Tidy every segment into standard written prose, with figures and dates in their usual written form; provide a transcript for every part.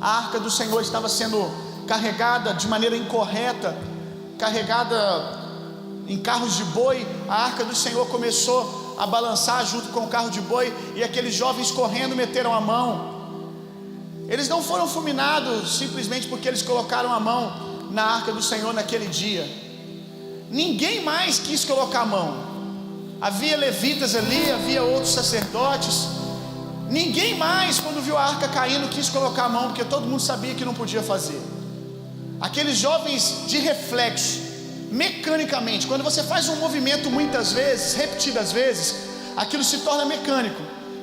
a arca do Senhor estava sendo carregada de maneira incorreta, carregada em carros de boi, a arca do Senhor começou a balançar junto com o carro de boi, e aqueles jovens correndo meteram a mão. Eles não foram fulminados simplesmente porque eles colocaram a mão na arca do Senhor naquele dia. Ninguém mais quis colocar a mão. Havia levitas ali, havia outros sacerdotes. Ninguém mais, quando viu a arca caindo, quis colocar a mão, porque todo mundo sabia que não podia fazer. Aqueles jovens, de reflexo, mecanicamente, quando você faz um movimento muitas vezes, repetidas vezes, aquilo se torna mecânico.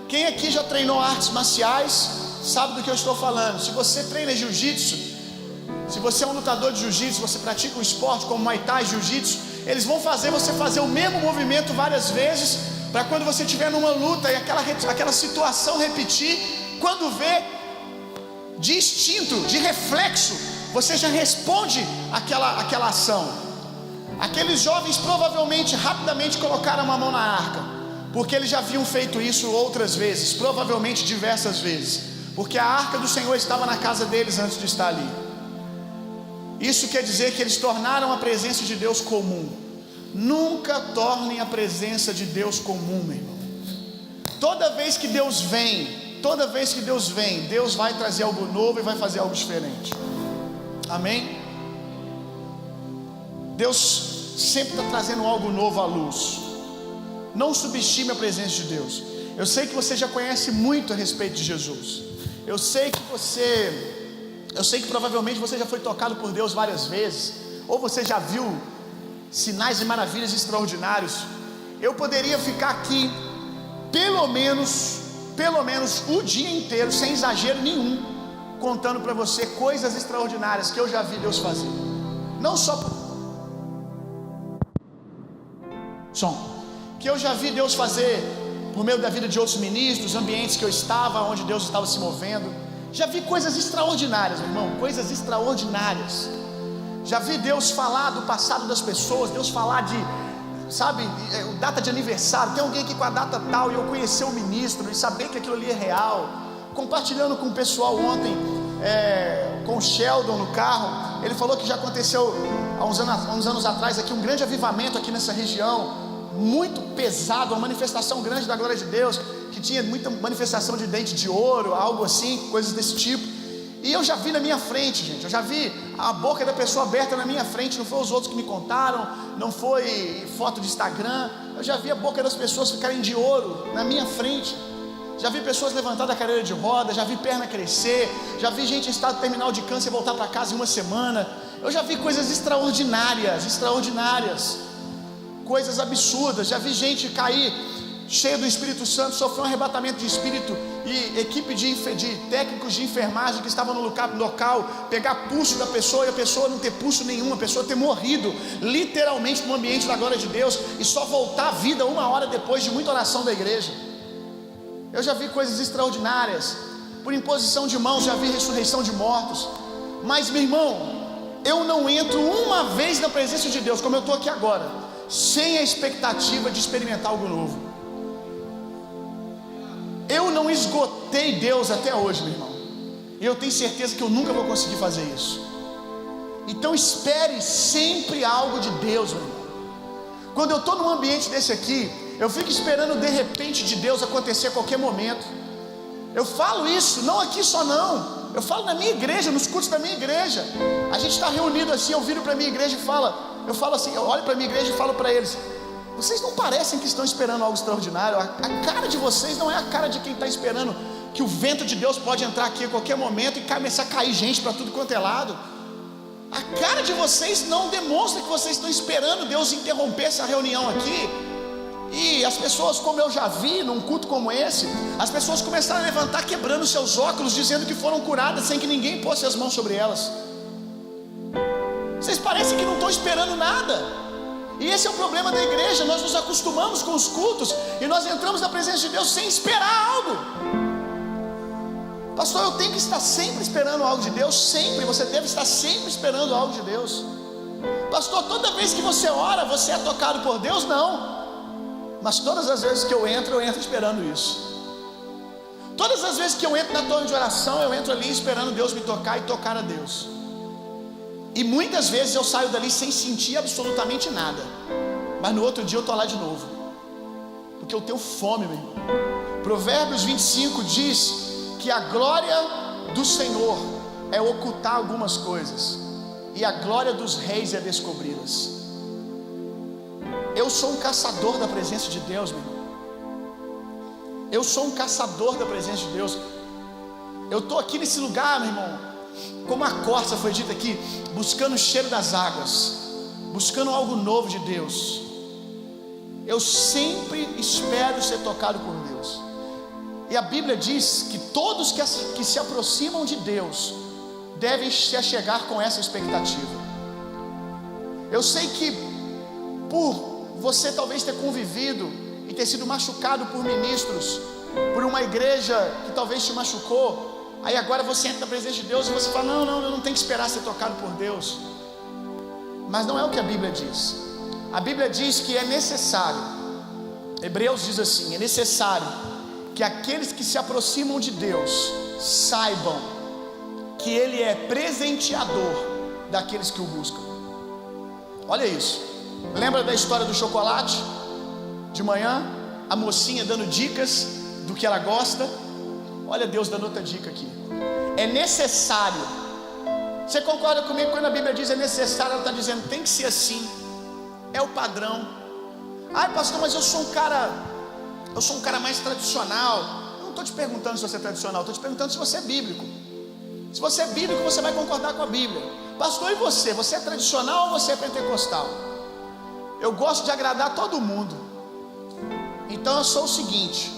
Quem aqui já treinou artes marciais sabe do que eu estou falando. Se você treina jiu-jitsu, se você é um lutador de jiu-jitsu, você pratica um esporte como Muay Thai, jiu-jitsu, eles vão fazer você fazer o mesmo movimento várias vezes, para quando você estiver numa luta e aquela situação repetir, quando vê, de instinto, de reflexo, você já responde aquela ação. Aqueles jovens provavelmente rapidamente colocaram a mão na arca, porque eles já haviam feito isso outras vezes, provavelmente diversas vezes, porque a arca do Senhor estava na casa deles antes de estar ali. Isso quer dizer que eles tornaram a presença de Deus comum. Nunca tornem a presença de Deus comum, meu irmão. Toda vez que Deus vem, Deus vai trazer algo novo e vai fazer algo diferente. Amém? Deus sempre está trazendo algo novo à luz. Não subestime a presença de Deus. Eu sei que você já conhece muito a respeito de Jesus. Eu sei que provavelmente você já foi tocado por Deus várias vezes, ou você já viu sinais e maravilhas extraordinários. Eu poderia ficar aqui pelo menos o dia inteiro, sem exagero nenhum, contando para você coisas extraordinárias que eu já vi Deus fazer. Não só que eu já vi Deus fazer por meio da vida de outros ministros, ambientes que eu estava, onde Deus estava se movendo. Já vi coisas extraordinárias, meu irmão, coisas extraordinárias. Já vi Deus falar do passado das pessoas, Deus falar de, sabe, data de aniversário. Tem alguém aqui com a data tal e eu conhecer o ministro e saber que aquilo ali é real. Compartilhando com o pessoal ontem, com o Sheldon no carro, ele falou que já aconteceu há uns anos atrás aqui um grande avivamento aqui nessa região, muito pesado, uma manifestação grande da glória de Deus, que tinha muita manifestação de dente de ouro, algo assim, coisas desse tipo. E eu já vi na minha frente, gente, eu já vi a boca da pessoa aberta na minha frente. Não foi os outros que me contaram, não foi foto de Instagram. Eu já vi a boca das pessoas ficarem de ouro na minha frente. Já vi pessoas levantar da cadeira de roda, já vi perna crescer, já vi gente em estado terminal de câncer voltar para casa em uma semana. Eu já vi coisas extraordinárias, coisas absurdas. Já vi gente cair cheio do Espírito Santo, sofreu um arrebatamento de espírito, e equipe de técnicos de enfermagem que estavam no local pegar pulso da pessoa e a pessoa não ter pulso nenhum, a pessoa ter morrido literalmente no ambiente da glória de Deus e só voltar à vida 1 hora depois de muita oração da igreja. Eu já vi coisas extraordinárias. Por imposição de mãos já vi ressurreição de mortos. Mas, meu irmão, eu não entro uma vez na presença de Deus, como eu estou aqui agora, sem a expectativa de experimentar algo novo. Eu não esgotei Deus até hoje, meu irmão, e eu tenho certeza que eu nunca vou conseguir fazer isso. Então espere sempre algo de Deus, meu irmão. Quando eu estou num ambiente desse aqui, eu fico esperando de repente de Deus acontecer a qualquer momento. Eu falo isso, não aqui só não, eu falo na minha igreja, nos cultos da minha igreja. A gente está reunido assim, eu viro para a minha igreja e eu falo assim, eu olho para a minha igreja e falo para eles: vocês não parecem que estão esperando algo extraordinário. A cara de vocês não é a cara de quem está esperando que o vento de Deus pode entrar aqui a qualquer momento e começar a cair gente para tudo quanto é lado. A cara de vocês não demonstra que vocês estão esperando Deus interromper essa reunião aqui. E as pessoas, como eu já vi num culto como esse, as pessoas começaram a levantar quebrando seus óculos, dizendo que foram curadas sem que ninguém pôsse as mãos sobre elas. Vocês parecem que não estão esperando nada. E esse é o problema da igreja. Nós nos acostumamos com os cultos e nós entramos na presença de Deus sem esperar algo. Pastor, eu tenho que estar sempre esperando algo de Deus? Sempre, você deve estar sempre esperando algo de Deus. Pastor, toda vez que você ora, você é tocado por Deus? Não. Mas todas as vezes que eu entro esperando isso. Todas as vezes que eu entro na torre de oração, eu entro ali esperando Deus me tocar e tocar a Deus. E muitas vezes eu saio dali sem sentir absolutamente nada, mas no outro dia eu estou lá de novo, porque eu tenho fome, meu irmão. Provérbios 25 diz que a glória do Senhor é ocultar algumas coisas, e a glória dos reis é descobri-las. Eu sou um caçador da presença de Deus, meu irmão. Eu sou um caçador da presença de Deus. Eu estou aqui nesse lugar, meu irmão, como a corça foi dita aqui, buscando o cheiro das águas, buscando algo novo de Deus. Eu sempre espero ser tocado por Deus. E a Bíblia diz que todos que se aproximam de Deus devem se achegar com essa expectativa. Eu sei que por você talvez ter convivido e ter sido machucado por ministros, por uma igreja que talvez te machucou, aí agora você entra na presença de Deus e você fala, não, eu não tenho que esperar ser tocado por Deus. Mas não é o que a Bíblia diz. A Bíblia diz que é necessário, Hebreus diz assim, é necessário que aqueles que se aproximam de Deus saibam que Ele é presenteador daqueles que o buscam. Olha isso. Lembra da história do chocolate? De manhã, a mocinha dando dicas do que ela gosta. Olha Deus dando outra dica aqui. É necessário. Você concorda comigo quando a Bíblia diz é necessário? Ela está dizendo tem que ser assim. É o padrão. Ai pastor, mas eu sou um cara mais tradicional. Eu não estou te perguntando se você é tradicional, estou te perguntando se você é bíblico. Se você é bíblico, você vai concordar com a Bíblia. Pastor, e você? Você é tradicional ou você é pentecostal? Eu gosto de agradar todo mundo. Então eu sou o seguinte,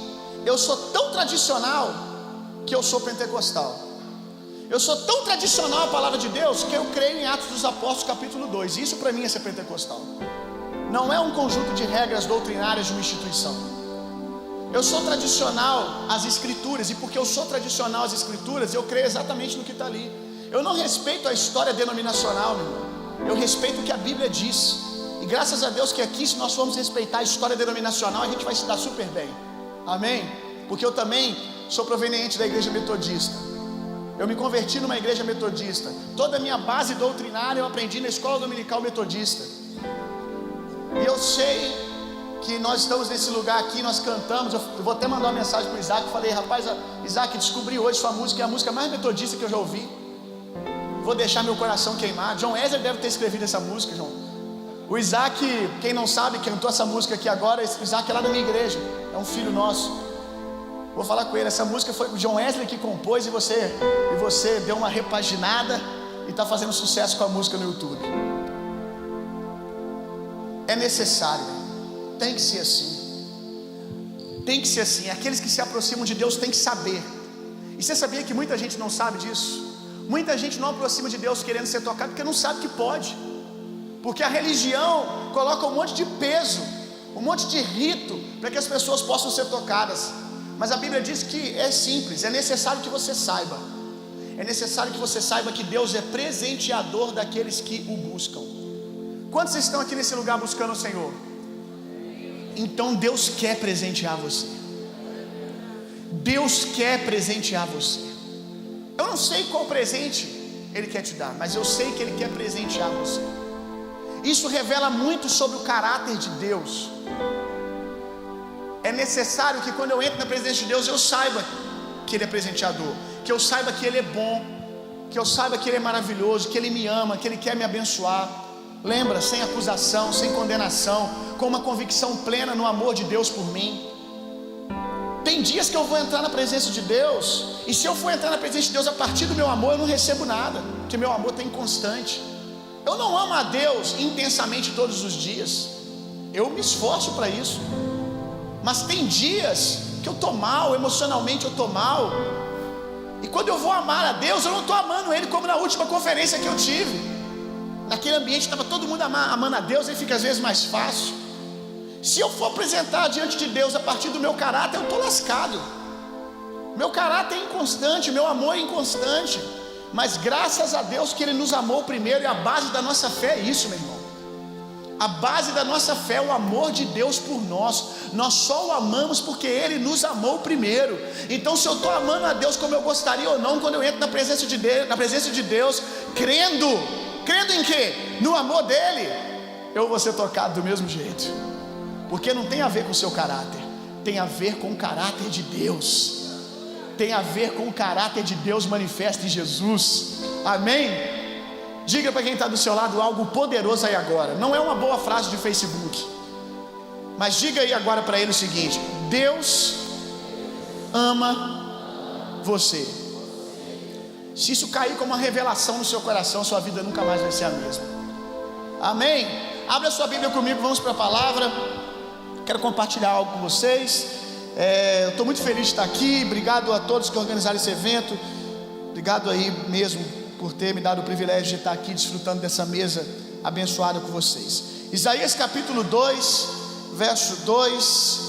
eu sou tão tradicional que eu sou pentecostal. Eu sou tão tradicional a palavra de Deus que eu creio em Atos dos Apóstolos capítulo 2. Isso para mim é ser pentecostal. Não é um conjunto de regras doutrinárias de uma instituição. Eu sou tradicional às escrituras, e porque eu sou tradicional às escrituras, eu creio exatamente no que está ali. Eu não respeito a história denominacional, meu irmão. Eu respeito o que a Bíblia diz. E graças a Deus que aqui, se nós formos respeitar a história denominacional, a gente vai se dar super bem. Amém? Porque eu também sou proveniente da igreja metodista. Eu me converti numa igreja metodista. Toda a minha base doutrinária eu aprendi na escola dominical metodista. E eu sei que nós estamos nesse lugar aqui, nós cantamos. Eu vou até mandar uma mensagem para o Isaac. Falei, rapaz, Isaac, descobri hoje sua música, é a música mais metodista que eu já ouvi. Vou deixar meu coração queimar. John Wesley deve ter escrevido essa música, João. O Isaac, quem não sabe, cantou essa música aqui agora. O Isaac é lá da minha igreja, é um filho nosso. Vou falar com ele, essa música foi o John Wesley que compôs, e você deu uma repaginada e está fazendo sucesso com a música no YouTube. É necessário, tem que ser assim. Tem que ser assim. Aqueles que se aproximam de Deus têm que saber. E você sabia que muita gente não sabe disso? Muita gente não aproxima de Deus querendo ser tocado porque não sabe que pode. Porque a religião coloca um monte de peso, um monte de rito para que as pessoas possam ser tocadas. Mas a Bíblia diz que é simples, é necessário que você saiba. É necessário que você saiba que Deus é presenteador daqueles que o buscam. Quantos estão aqui nesse lugar buscando o Senhor? Então Deus quer presentear você. Deus quer presentear você. Eu não sei qual presente Ele quer te dar, mas eu sei que Ele quer presentear você. Isso revela muito sobre o caráter de Deus. É necessário que quando eu entro na presença de Deus, eu saiba que Ele é presenteador, que eu saiba que Ele é bom, que eu saiba que Ele é maravilhoso, que Ele me ama, que Ele quer me abençoar. Lembra, sem acusação, sem condenação, com uma convicção plena no amor de Deus por mim. Tem dias que eu vou entrar na presença de Deus, e se eu for entrar na presença de Deus a partir do meu amor, eu não recebo nada, porque meu amor está inconstante. Eu não amo a Deus intensamente todos os dias. Eu me esforço para isso. Mas tem dias que eu estou mal, emocionalmente eu estou mal. E quando eu vou amar a Deus, eu não estou amando Ele como na última conferência que eu tive. Naquele ambiente estava todo mundo amando a Deus, aí fica às vezes mais fácil. Se eu for apresentar diante de Deus a partir do meu caráter, eu estou lascado. Meu caráter é inconstante, meu amor é inconstante. Mas graças a Deus que Ele nos amou primeiro, e a base da nossa fé é isso, meu irmão. A base da nossa fé é o amor de Deus por nós. Nós só o amamos porque Ele nos amou primeiro. Então, se eu estou amando a Deus como eu gostaria ou não, quando eu entro na presença de Deus, crendo em quê? No amor dEle, eu vou ser tocado do mesmo jeito. Porque não tem a ver com o seu caráter, tem a ver com o caráter de Deus. Tem a ver com o caráter de Deus manifesto em Jesus. Amém? Diga para quem está do seu lado algo poderoso aí agora. Não é uma boa frase de Facebook, mas diga aí agora para ele o seguinte: Deus ama você. Se isso cair como uma revelação no seu coração, sua vida nunca mais vai ser a mesma. Amém? Abra sua Bíblia comigo, vamos para a palavra. Quero compartilhar algo com vocês. Eu estou muito feliz de estar aqui. Obrigado a todos que organizaram esse evento. Obrigado aí mesmo por ter me dado o privilégio de estar aqui desfrutando dessa mesa abençoada com vocês. Isaías capítulo 2, verso 2.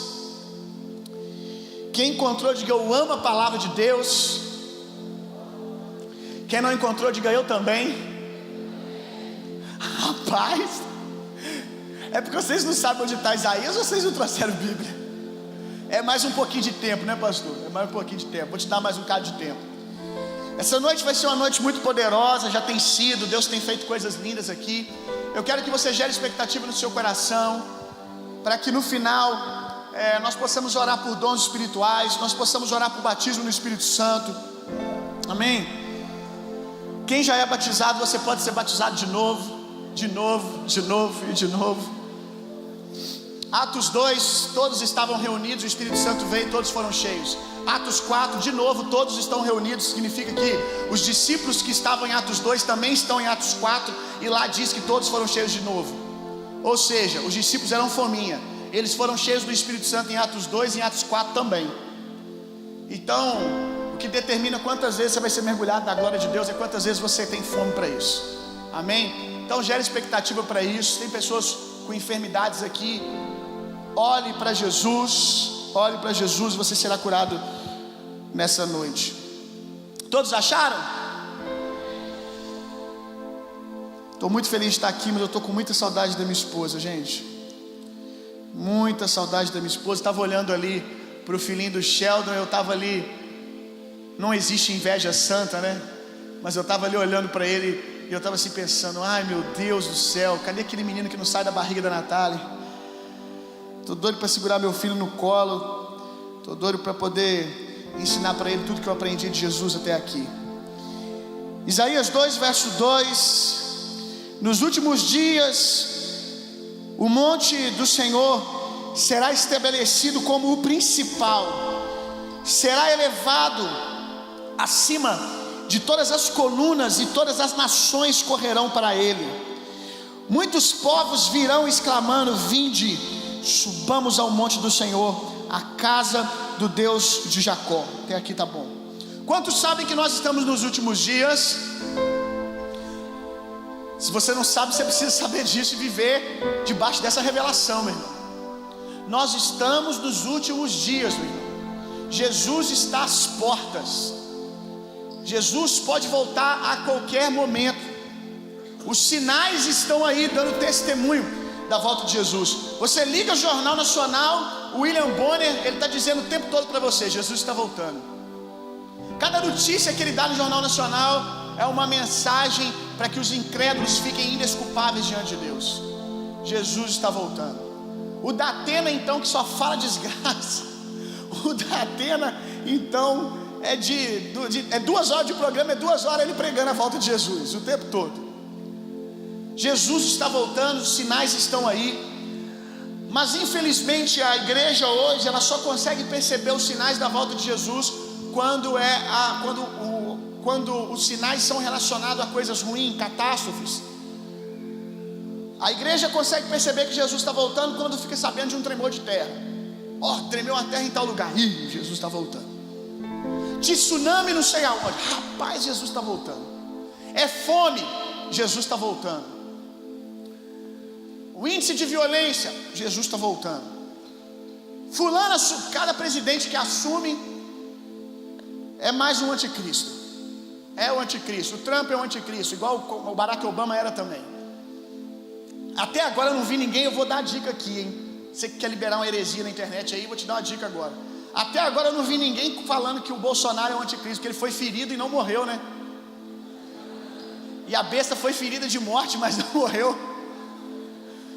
Quem encontrou, diga eu amo a palavra de Deus. Quem não encontrou, diga eu também. Rapaz, é porque vocês não sabem onde está Isaías ou vocês não trouxeram Bíblia? É mais um pouquinho de tempo, né, pastor? É mais um pouquinho de tempo. Vou te dar mais um bocado de tempo. Essa noite vai ser uma noite muito poderosa, já tem sido, Deus tem feito coisas lindas aqui. Eu quero que você gere expectativa no seu coração, para que no final nós possamos orar por dons espirituais, nós possamos orar por batismo no Espírito Santo. Amém? Quem já é batizado, você pode ser batizado de novo, de novo, de novo e de novo. Atos 2, todos estavam reunidos, o Espírito Santo veio e todos foram cheios. Atos 4, de novo, todos estão reunidos, significa que os discípulos que estavam em Atos 2 também estão em Atos 4, e lá diz que todos foram cheios de novo. Ou seja, os discípulos eram fominha, eles foram cheios do Espírito Santo em Atos 2 e em Atos 4 também. Então, o que determina quantas vezes você vai ser mergulhado na glória de Deus é quantas vezes você tem fome para isso. Amém? Então, gere expectativa para isso. Tem pessoas com enfermidades aqui. Olhe para Jesus, você será curado nessa noite. Todos acharam? Estou muito feliz de estar aqui, mas eu estou com muita saudade da minha esposa, gente. Muita saudade da minha esposa. Estava olhando ali para o filhinho do Sheldon, eu estava ali. Não existe inveja santa, né? Mas eu estava ali olhando para ele e eu estava assim pensando: ai meu Deus do céu, cadê aquele menino que não sai da barriga da Natália? Estou doido para segurar meu filho no colo. Estou doido para poder ensinar para ele tudo que eu aprendi de Jesus até aqui. Isaías 2, verso 2. Nos últimos dias, o monte do Senhor será estabelecido como o principal, será elevado acima de todas as colunas, e todas as nações correrão para ele. Muitos povos virão exclamando: vinde, subamos ao monte do Senhor, a casa do Deus de Jacó. Até aqui tá bom. Quantos sabem que nós estamos nos últimos dias? Se você não sabe, você precisa saber disso e viver debaixo dessa revelação, meu irmão. Nós estamos nos últimos dias, meu irmão. Jesus está às portas. Jesus pode voltar a qualquer momento. Os sinais estão aí dando testemunho da volta de Jesus. Você liga o Jornal Nacional, o William Bonner, ele está dizendo o tempo todo para você: Jesus está voltando. Cada notícia que ele dá no Jornal Nacional é uma mensagem para que os incrédulos fiquem indesculpáveis diante de Deus. Jesus está voltando. O Datena, então, que só fala desgraça, o Datena, então, é 2 horas de programa, é 2 horas ele pregando a volta de Jesus, o tempo todo. Jesus está voltando, os sinais estão aí. Mas infelizmente a igreja hoje, ela só consegue perceber os sinais da volta de Jesus quando os sinais são relacionados a coisas ruins, catástrofes. A igreja consegue perceber que Jesus está voltando quando fica sabendo de um tremor de terra. Tremeu a terra em tal lugar. Jesus está voltando. Tsunami não sei aonde. Rapaz, Jesus está voltando. É fome. Jesus está voltando. O índice de violência, Jesus está voltando. Fulano, cada presidente que assume é mais um anticristo. É o anticristo. O Trump é o anticristo, igual o Barack Obama era também. Até agora eu não vi ninguém, eu vou dar a dica aqui, hein? Você que quer liberar uma heresia na internet aí, vou te dar uma dica agora. Até agora eu não vi ninguém falando que o Bolsonaro é o anticristo, que ele foi ferido e não morreu, né? E a besta foi ferida de morte, mas não morreu.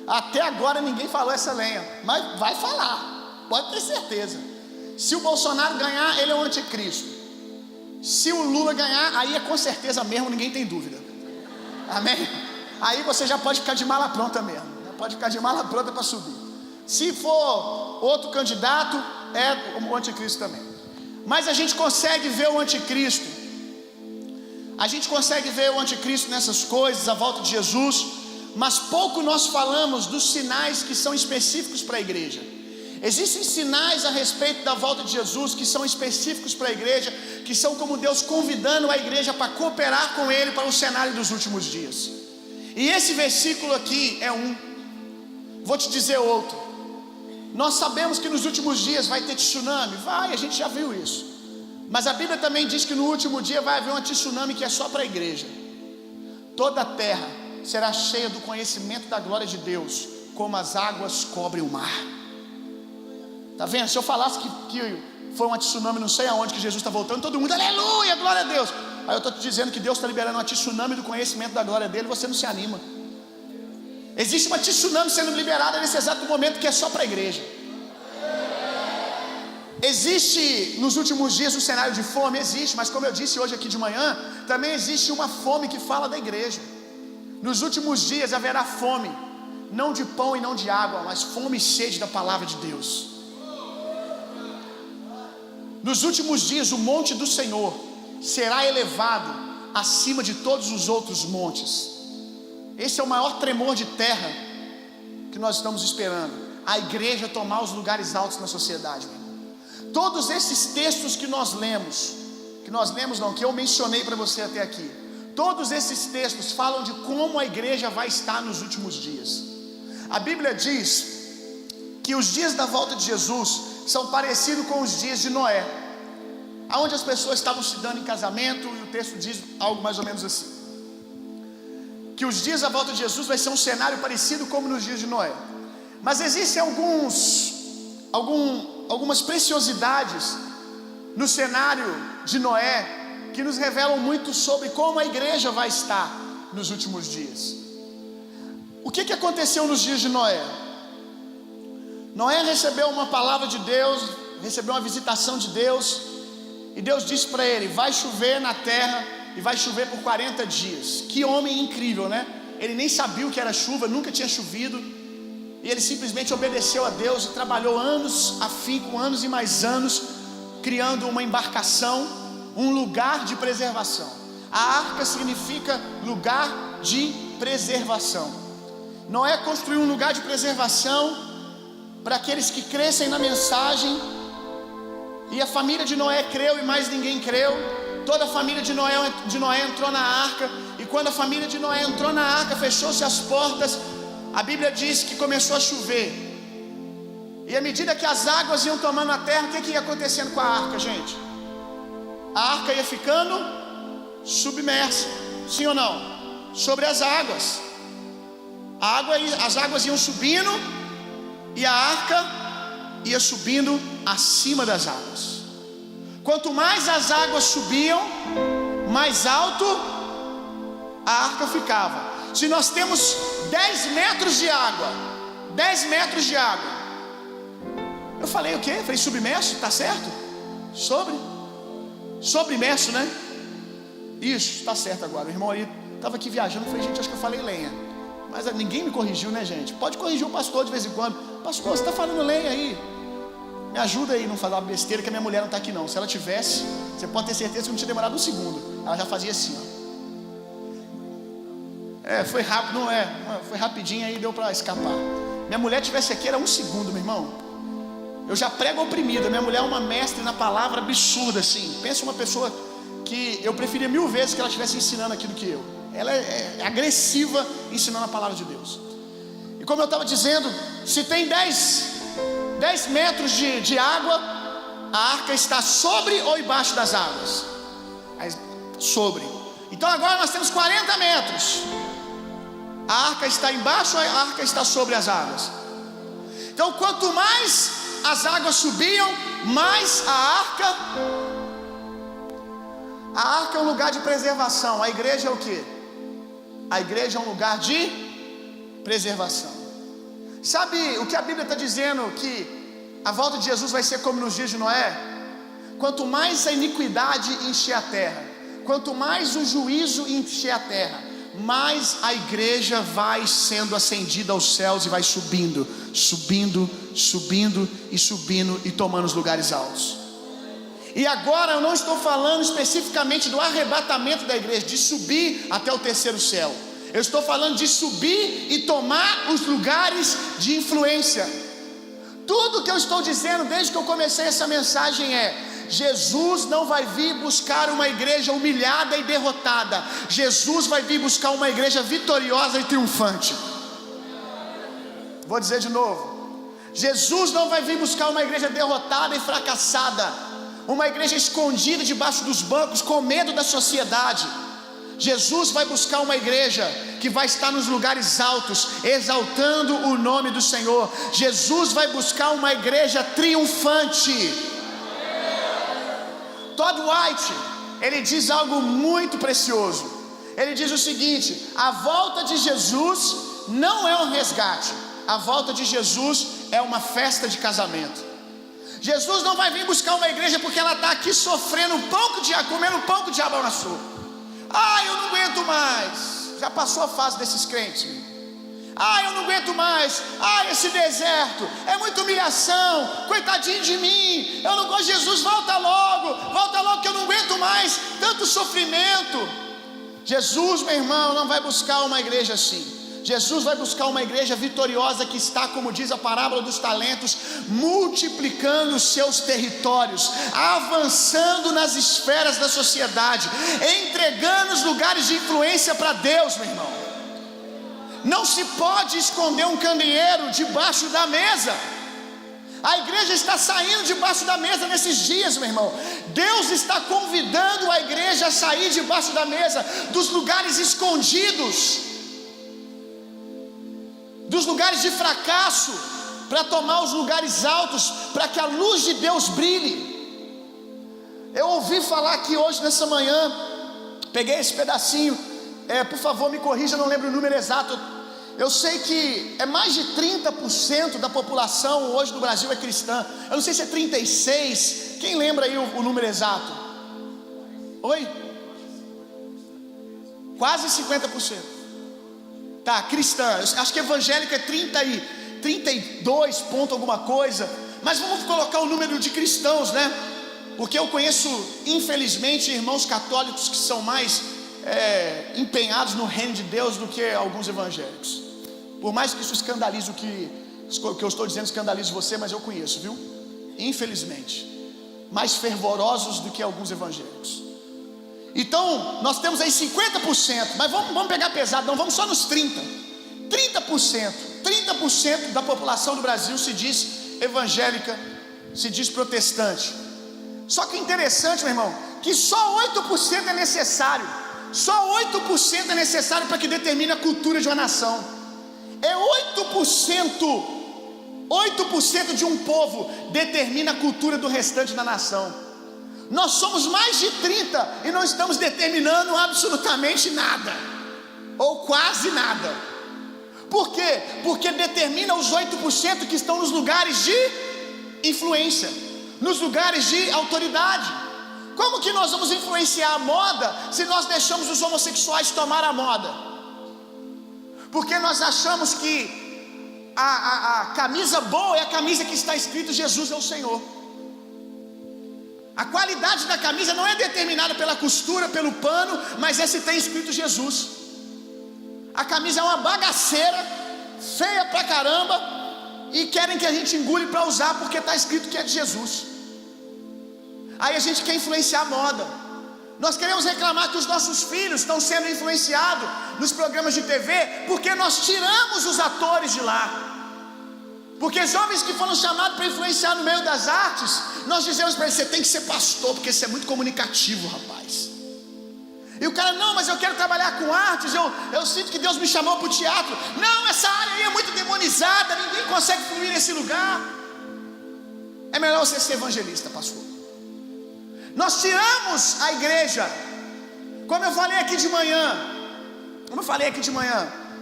Até agora ninguém falou essa lenha, mas vai falar, pode ter certeza. Se o Bolsonaro ganhar, ele é o anticristo. Se o Lula ganhar, aí é com certeza mesmo, ninguém tem dúvida. Amém? Aí você já pode ficar de mala pronta mesmo, já pode ficar de mala pronta para subir. Se for outro candidato, é o anticristo também. Mas a gente consegue ver o anticristo. A gente consegue ver o anticristo nessas coisas, a volta de Jesus, mas pouco nós falamos dos sinais que são específicos para a igreja. Existem sinais a respeito da volta de Jesus que são específicos para a igreja, que são como Deus convidando a igreja para cooperar com Ele para o cenário dos últimos dias. E esse versículo aqui é um. Vou te dizer outro. Nós sabemos que nos últimos dias vai ter tsunami, vai, a gente já viu isso. Mas a Bíblia também diz que no último dia vai haver um tsunami que é só para a igreja. Toda a terra será cheia do conhecimento da glória de Deus, como as águas cobrem o mar. Tá vendo? Se eu falasse que foi um tsunami não sei aonde, que Jesus está voltando, todo mundo, aleluia, glória a Deus. Aí eu estou te dizendo que Deus está liberando um tsunami do conhecimento da glória dele, você não se anima. Existe uma tsunami sendo liberada nesse exato momento que é só para a igreja. Existe nos últimos dias um cenário de fome? Existe, mas como eu disse hoje aqui de manhã, também existe uma fome que fala da igreja. Nos últimos dias haverá fome, não de pão e não de água, mas fome e sede da palavra de Deus. Nos últimos dias o monte do Senhor será elevado acima de todos os outros montes. Esse é o maior tremor de terra que nós estamos esperando, a igreja tomar os lugares altos na sociedade. Todos esses textos que nós lemos, que eu mencionei para você até aqui, todos esses textos falam de como a igreja vai estar nos últimos dias. A Bíblia diz que os dias da volta de Jesus são parecidos com os dias de Noé, aonde as pessoas estavam se dando em casamento, e o texto diz algo mais ou menos assim, que os dias da volta de Jesus vai ser um cenário parecido como nos dias de Noé. Mas existem algumas preciosidades no cenário de Noé que nos revelam muito sobre como a igreja vai estar nos últimos dias. O que aconteceu nos dias de Noé? Noé recebeu uma palavra de Deus, recebeu uma visitação de Deus, e Deus disse para ele: vai chover na terra e vai chover por 40 dias. Que homem incrível, né? Ele nem sabia o que era chuva, nunca tinha chovido, e ele simplesmente obedeceu a Deus e trabalhou anos a fim, com anos e mais anos, criando uma embarcação, um lugar de preservação. A arca significa lugar de preservação. Noé construiu um lugar de preservação para aqueles que crescem na mensagem, e a família de Noé creu e mais ninguém creu. Toda a família de Noé entrou na arca, e quando a família de Noé entrou na arca, fechou-se as portas. A Bíblia diz que começou a chover, e à medida que as águas iam tomando a terra, o que ia acontecendo com a arca, gente? A arca ia ficando submersa, sim ou não? Sobre as águas. As águas iam subindo, e a arca ia subindo acima das águas. Quanto mais as águas subiam, mais alto a arca ficava. Se nós temos 10 metros de água, 10 metros de água, eu falei o quê? Falei submerso, tá certo? Sobremerso, né? Isso, tá certo agora. O irmão ali estava aqui viajando, eu falei, gente, acho que eu falei lenha. Mas ninguém me corrigiu, né, gente? Pode corrigir o pastor de vez em quando. Pastor, você está falando lenha aí? Me ajuda aí a não falar besteira, que a minha mulher não está aqui não. Se ela tivesse, você pode ter certeza que não tinha demorado um segundo. Ela já fazia assim, ó. Foi rápido, não é? Foi rapidinho aí, deu para escapar. Minha mulher tivesse aqui, era um segundo, meu irmão. Eu já prego oprimido. Minha mulher é uma mestre na palavra absurda, assim. Pensa uma pessoa que eu preferia 1000 vezes que ela estivesse ensinando aquilo que eu. Ela é agressiva ensinando a palavra de Deus. E como eu estava dizendo, se tem 10 metros de água, a arca está sobre ou embaixo das águas? Sobre. Então agora nós temos 40 metros. A arca está embaixo ou a arca está sobre as águas? Então, quanto mais as águas subiam, mais a arca é um lugar de preservação. A igreja é o quê? A igreja é um lugar de preservação. Sabe o que a Bíblia está dizendo? Que a volta de Jesus vai ser como nos dias de Noé? Quanto mais a iniquidade encher a terra, quanto mais o juízo encher a terra, mais a igreja vai sendo ascendida aos céus e vai subindo, subindo, subindo e subindo e tomando os lugares altos. E agora eu não estou falando especificamente do arrebatamento da igreja, de subir até o terceiro céu. Eu estou falando de subir e tomar os lugares de influência. Tudo que eu estou dizendo desde que eu comecei essa mensagem é: Jesus não vai vir buscar uma igreja humilhada e derrotada. Jesus vai vir buscar uma igreja vitoriosa e triunfante. Vou dizer de novo: Jesus não vai vir buscar uma igreja derrotada e fracassada, uma igreja escondida debaixo dos bancos com medo da sociedade. Jesus vai buscar uma igreja que vai estar nos lugares altos, exaltando o nome do Senhor. Jesus vai buscar uma igreja triunfante. Todd White, ele diz algo muito precioso. Ele diz o seguinte: a volta de Jesus não é um resgate, a volta de Jesus é uma festa de casamento. Jesus não vai vir buscar uma igreja porque ela está aqui sofrendo comendo um pouco de água na sopa. Eu não aguento mais. Já passou a fase desses crentes. Eu não aguento mais. Esse deserto é muita humilhação. Coitadinho de mim. Eu não gosto de Jesus. Volta logo que eu não aguento mais tanto sofrimento. Jesus, meu irmão, não vai buscar uma igreja assim. Jesus vai buscar uma igreja vitoriosa que está, como diz a parábola dos talentos, multiplicando os seus territórios, avançando nas esferas da sociedade, entregando os lugares de influência para Deus, meu irmão. Não se pode esconder um candeeiro debaixo da mesa. A igreja está saindo debaixo da mesa nesses dias, meu irmão. Deus está convidando a igreja a sair debaixo da mesa, dos lugares escondidos, dos lugares de fracasso, para tomar os lugares altos, para que a luz de Deus brilhe. Eu ouvi falar aqui hoje nessa manhã, peguei esse pedacinho, por favor me corrija, não lembro o número exato. Eu sei que é mais de 30% da população hoje no Brasil é cristã. Eu não sei se é 36%, quem lembra aí o número exato? Oi? Quase 50%. Tá, cristã, acho que evangélica é 32 ponto alguma coisa, mas vamos colocar o número de cristãos, né? Porque eu conheço, infelizmente, irmãos católicos que são mais empenhados no reino de Deus do que alguns evangélicos. Por mais que isso escandalize o que eu estou dizendo, escandalize você, mas eu conheço, viu? Infelizmente, mais fervorosos do que alguns evangélicos. Então, nós temos aí 50%, mas vamos pegar pesado, não, vamos só nos 30% da população do Brasil se diz evangélica, se diz protestante. Só que interessante, meu irmão, que só 8% é necessário. Só 8% é necessário para que determine a cultura de uma nação. É 8% de um povo determina a cultura do restante da nação. Nós somos mais de 30 e não estamos determinando absolutamente nada, ou quase nada. Por quê? Porque determina os 8% que estão nos lugares de influência, nos lugares de autoridade. Como que nós vamos influenciar a moda se nós deixamos os homossexuais tomar a moda? Porque nós achamos que a camisa boa é a camisa que está escrito Jesus é o Senhor. A qualidade da camisa não é determinada pela costura, pelo pano, mas é se tem escrito Jesus. A camisa é uma bagaceira, feia pra caramba, e querem que a gente engule para usar porque está escrito que é de Jesus. Aí a gente quer influenciar a moda. Nós queremos reclamar que os nossos filhos estão sendo influenciados nos programas de TV porque nós tiramos os atores de lá. Porque jovens que foram chamados para influenciar no meio das artes, nós dizemos para eles: você tem que ser pastor porque você é muito comunicativo, rapaz. E o cara, não, mas eu quero trabalhar com artes, eu sinto que Deus me chamou para o teatro. Não, essa área aí é muito demonizada, ninguém consegue fluir nesse lugar. É melhor você ser evangelista, pastor. Nós tiramos a igreja, como eu falei aqui de manhã,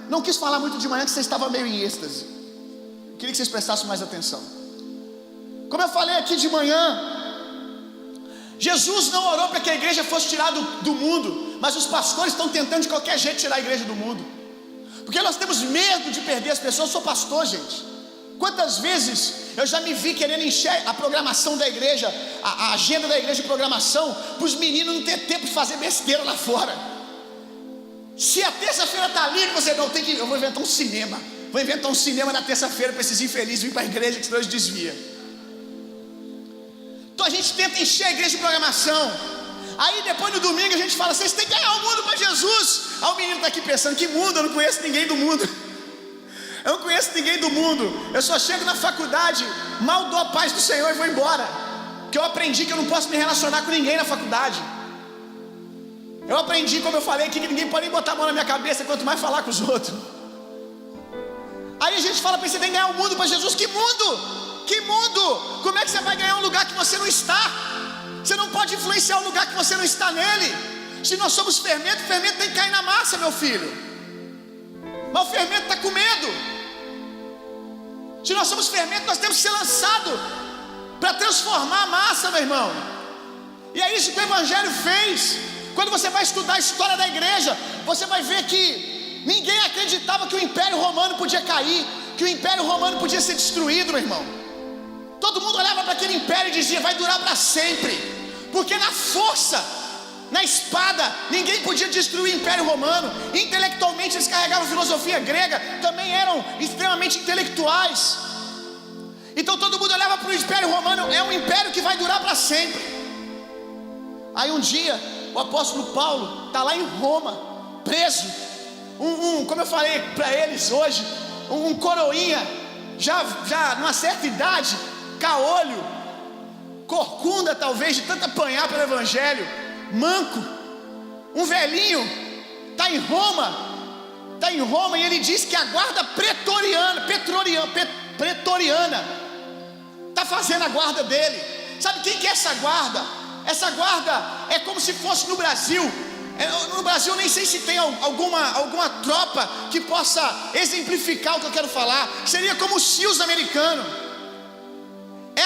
não quis falar muito de manhã, que você estava meio em êxtase. Queria que vocês prestassem mais atenção. Como eu falei aqui de manhã, Jesus não orou para que a igreja fosse tirada do mundo, mas os pastores estão tentando de qualquer jeito tirar a igreja do mundo, porque nós temos medo de perder as pessoas. Eu sou pastor, gente. Quantas vezes eu já me vi querendo encher a programação da igreja, a agenda da igreja de programação, para os meninos não ter tempo de fazer besteira lá fora. Se a terça-feira está livre, você não tem que. Eu vou inventar um cinema. Vou inventar um cinema na terça-feira para esses infelizes vir para a igreja, que senão eles desviam. Então a gente tenta encher a igreja de programação. Aí depois no domingo a gente fala, vocês têm que ganhar o mundo para Jesus. Aí o menino está aqui pensando, que mundo? Eu não conheço ninguém do mundo. Eu não conheço ninguém do mundo. Eu só chego na faculdade, mal dou a paz do Senhor e vou embora. Porque eu aprendi que eu não posso me relacionar com ninguém na faculdade. Eu aprendi, como eu falei aqui, que ninguém pode nem botar a mão na minha cabeça, quanto mais falar com os outros. Aí a gente fala para você, tem que ganhar o mundo para Jesus. Que mundo? Que mundo? Como é que você vai ganhar um lugar que você não está? Você não pode influenciar um lugar que você não está nele. Se nós somos fermento, o fermento tem que cair na massa, meu filho. Mas o fermento está com medo. Se nós somos fermento, nós temos que ser lançados para transformar a massa, meu irmão. E é isso que o Evangelho fez. Quando você vai estudar a história da igreja, você vai ver que ninguém acreditava que o Império Romano podia cair, que o Império Romano podia ser destruído, meu irmão. Todo mundo olhava para aquele império e dizia, vai durar para sempre, porque na força, na espada, ninguém podia destruir o Império Romano. Intelectualmente eles carregavam filosofia grega, também eram extremamente intelectuais. Então todo mundo olhava para o Império Romano, é um império que vai durar para sempre. Aí um dia, o apóstolo Paulo está lá em Roma, preso. Como eu falei para eles hoje, um coroinha, já numa certa idade, caolho, corcunda talvez, de tanto apanhar pelo Evangelho, manco, um velhinho, está em Roma, e ele diz que a guarda pretoriana está fazendo a guarda dele. Sabe quem que é essa guarda? Essa guarda é como se fosse no Brasil. No Brasil nem sei se tem alguma tropa que possa exemplificar o que eu quero falar. Seria como os SEALs americanos. É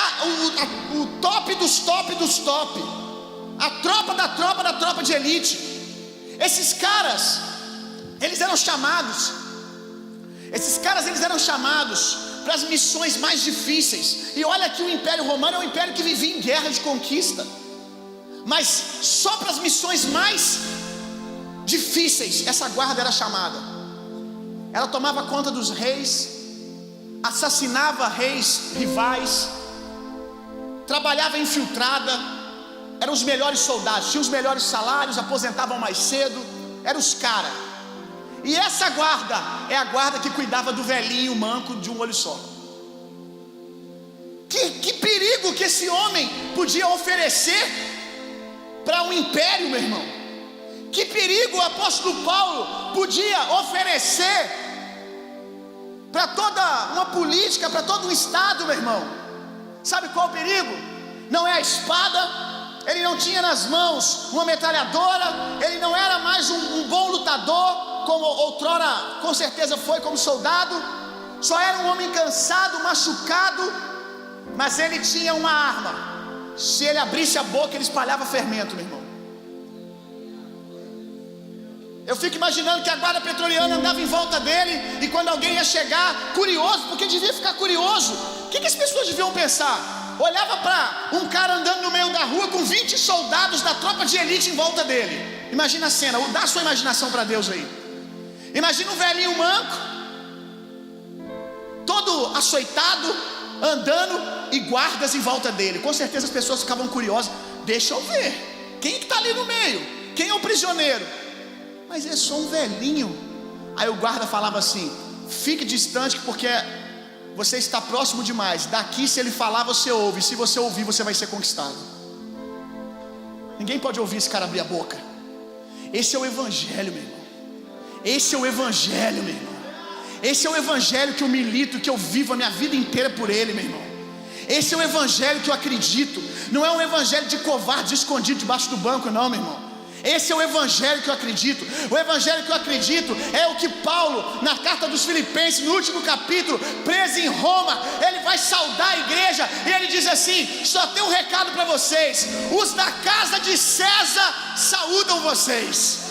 o top dos top dos top. A tropa da tropa de elite. Esses caras, eles eram chamados para as missões mais difíceis. E olha que o Império Romano é um império que vivia em guerra de conquista. Mas só para as missões mais difíceis essa guarda era chamada. Ela tomava conta dos reis, assassinava reis rivais, trabalhava infiltrada, eram os melhores soldados, tinham os melhores salários, aposentavam mais cedo, eram os caras. E essa guarda é a guarda que cuidava do velhinho manco de um olho só. Que perigo que esse homem podia oferecer para um império, meu irmão. Que perigo o apóstolo Paulo podia oferecer para toda uma política, para todo um estado, meu irmão. Sabe qual o perigo? Não é a espada, ele não tinha nas mãos uma metralhadora, ele não era mais um bom lutador, como outrora com certeza foi como soldado. Só era um homem cansado, machucado, mas ele tinha uma arma. Se ele abrisse a boca, ele espalhava fermento, meu irmão. Eu fico imaginando que a guarda pretoriana andava em volta dele, e quando alguém ia chegar, curioso, porque devia ficar curioso, o que as pessoas deviam pensar? Olhava para um cara andando no meio da rua com 20 soldados da tropa de elite em volta dele. Imagina a cena, dá a sua imaginação para Deus aí. Imagina um velhinho manco, todo açoitado, andando, e guardas em volta dele. Com certeza as pessoas ficavam curiosas. Deixa eu ver, quem que está ali no meio? Quem é o prisioneiro? Mas é só um velhinho. Aí o guarda falava assim: fique distante, porque você está próximo demais. Daqui, se ele falar, você ouve. Se você ouvir, você vai ser conquistado. Ninguém pode ouvir esse cara abrir a boca. Esse é o evangelho, meu irmão. Esse é o evangelho, meu irmão. Esse é o evangelho que eu milito, que eu vivo a minha vida inteira por ele, meu irmão. Esse é o evangelho que eu acredito. Não é um evangelho de covarde escondido debaixo do banco, não, meu irmão. Esse é o evangelho que eu acredito. O evangelho que eu acredito é o que Paulo, na carta dos Filipenses, no último capítulo, preso em Roma, ele vai saudar a igreja e ele diz assim: só tem um recado para vocês, os da casa de César saúdam vocês.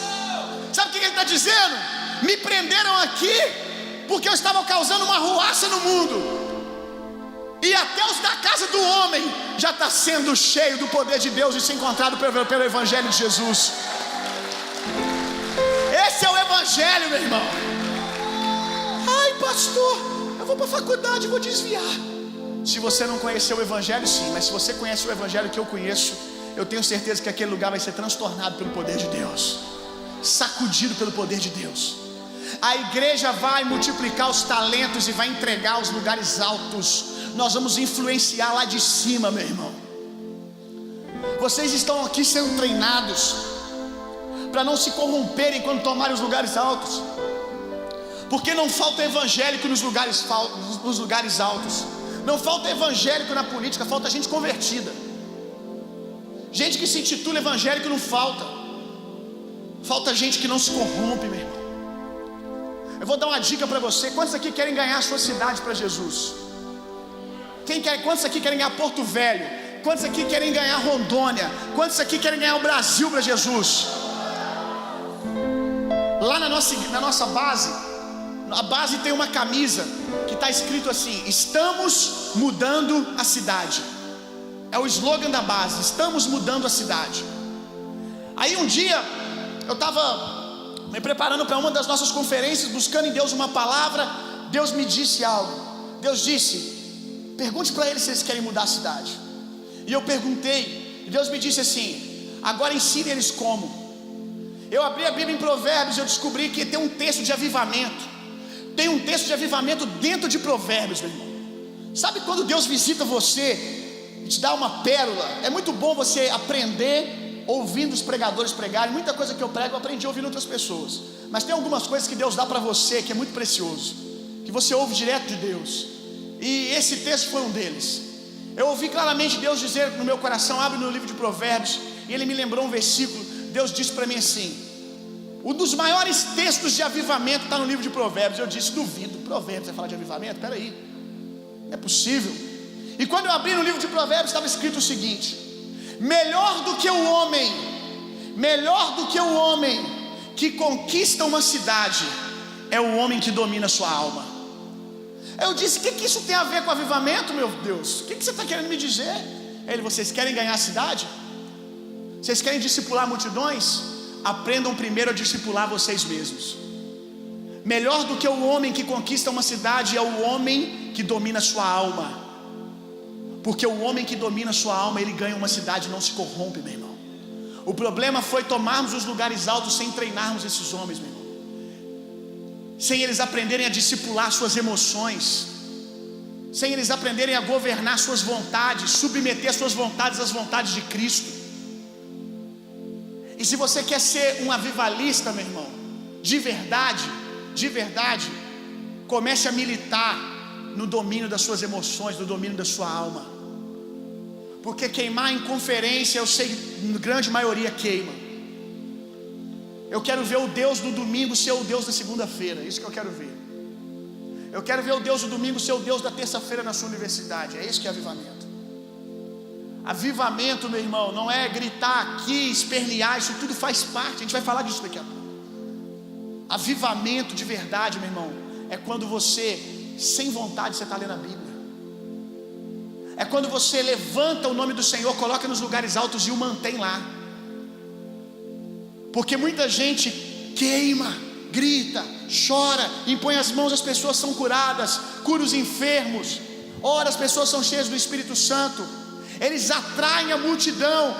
Sabe o que ele está dizendo? Me prenderam aqui porque eu estava causando uma ruaça no mundo, e até os da casa do homem já está sendo cheio do poder de Deus e se encontrado pelo evangelho de Jesus. Esse é o evangelho, meu irmão. Ai, pastor, eu vou para a faculdade, vou desviar. Se você não conheceu o evangelho, sim, mas se você conhece o evangelho que eu conheço, eu tenho certeza que aquele lugar vai ser transtornado pelo poder de Deus, sacudido pelo poder de Deus. A igreja vai multiplicar os talentos e vai entregar os lugares altos. Nós vamos influenciar lá de cima, meu irmão. Vocês estão aqui sendo treinados para não se corromperem quando tomarem os lugares altos, porque não falta evangélico nos lugares altos. Não falta evangélico na política, falta gente convertida. Gente que se intitula evangélico não falta. Falta gente que não se corrompe, meu irmão. Eu vou dar uma dica para você. Quantos aqui querem ganhar a sua cidade para Jesus? Quantos aqui querem ganhar Porto Velho? Quantos aqui querem ganhar Rondônia? Quantos aqui querem ganhar o Brasil para Jesus? Lá na nossa base, a base tem uma camisa que está escrito assim: estamos mudando a cidade. É o slogan da base: estamos mudando a cidade. Aí um dia eu estava me preparando para uma das nossas conferências, buscando em Deus uma palavra. Deus me disse algo. Deus disse: pergunte para eles se eles querem mudar a cidade. E eu perguntei, e Deus me disse assim: agora ensine eles como. Eu abri a Bíblia em Provérbios e eu descobri que tem um texto de avivamento. Tem um texto de avivamento dentro de Provérbios, meu irmão. Sabe quando Deus visita você e te dá uma pérola? É muito bom você aprender ouvindo os pregadores pregarem. Muita coisa que eu prego eu aprendi ouvindo outras pessoas, mas tem algumas coisas que Deus dá para você que é muito precioso, que você ouve direto de Deus. E esse texto foi um deles. Eu ouvi claramente Deus dizer no meu coração: abre no livro de Provérbios. E ele me lembrou um versículo. Deus disse para mim assim: um dos maiores textos de avivamento está no livro de Provérbios. Eu disse: duvido, Provérbios vai falar de avivamento? Peraí, não é possível. E quando eu abri no livro de Provérbios, estava escrito o seguinte: melhor do que o homem que conquista uma cidade é o homem que domina sua alma. Eu disse: o que isso tem a ver com avivamento, meu Deus? O que você está querendo me dizer? Ele: vocês querem ganhar a cidade? Vocês querem discipular multidões? Aprendam primeiro a discipular vocês mesmos. Melhor do que o homem que conquista uma cidade é o homem que domina sua alma. Porque o homem que domina sua alma, ele ganha uma cidade e não se corrompe, meu irmão. O problema foi tomarmos os lugares altos sem treinarmos esses homens, meu irmão, sem eles aprenderem a discipular suas emoções, sem eles aprenderem a governar suas vontades, submeter suas vontades às vontades de Cristo. E se você quer ser um avivalista, meu irmão, de verdade, comece a militar no domínio das suas emoções, no domínio da sua alma. Porque queimar em conferência, eu sei, na grande maioria queima. Eu quero ver o Deus do domingo ser o Deus da segunda-feira. Isso que eu quero ver. Eu quero ver o Deus do domingo ser o Deus da terça-feira na sua universidade. É isso que é avivamento. Avivamento, meu irmão, não é gritar aqui, espernear. Isso tudo faz parte. A gente vai falar disso daqui a pouco. Avivamento de verdade, meu irmão, é quando você, sem vontade, você está lendo a Bíblia. É quando você levanta o nome do Senhor, coloca nos lugares altos e o mantém lá. Porque muita gente queima, grita, chora, impõe as mãos, as pessoas são curadas, cura os enfermos, ora, as pessoas são cheias do Espírito Santo. Eles atraem a multidão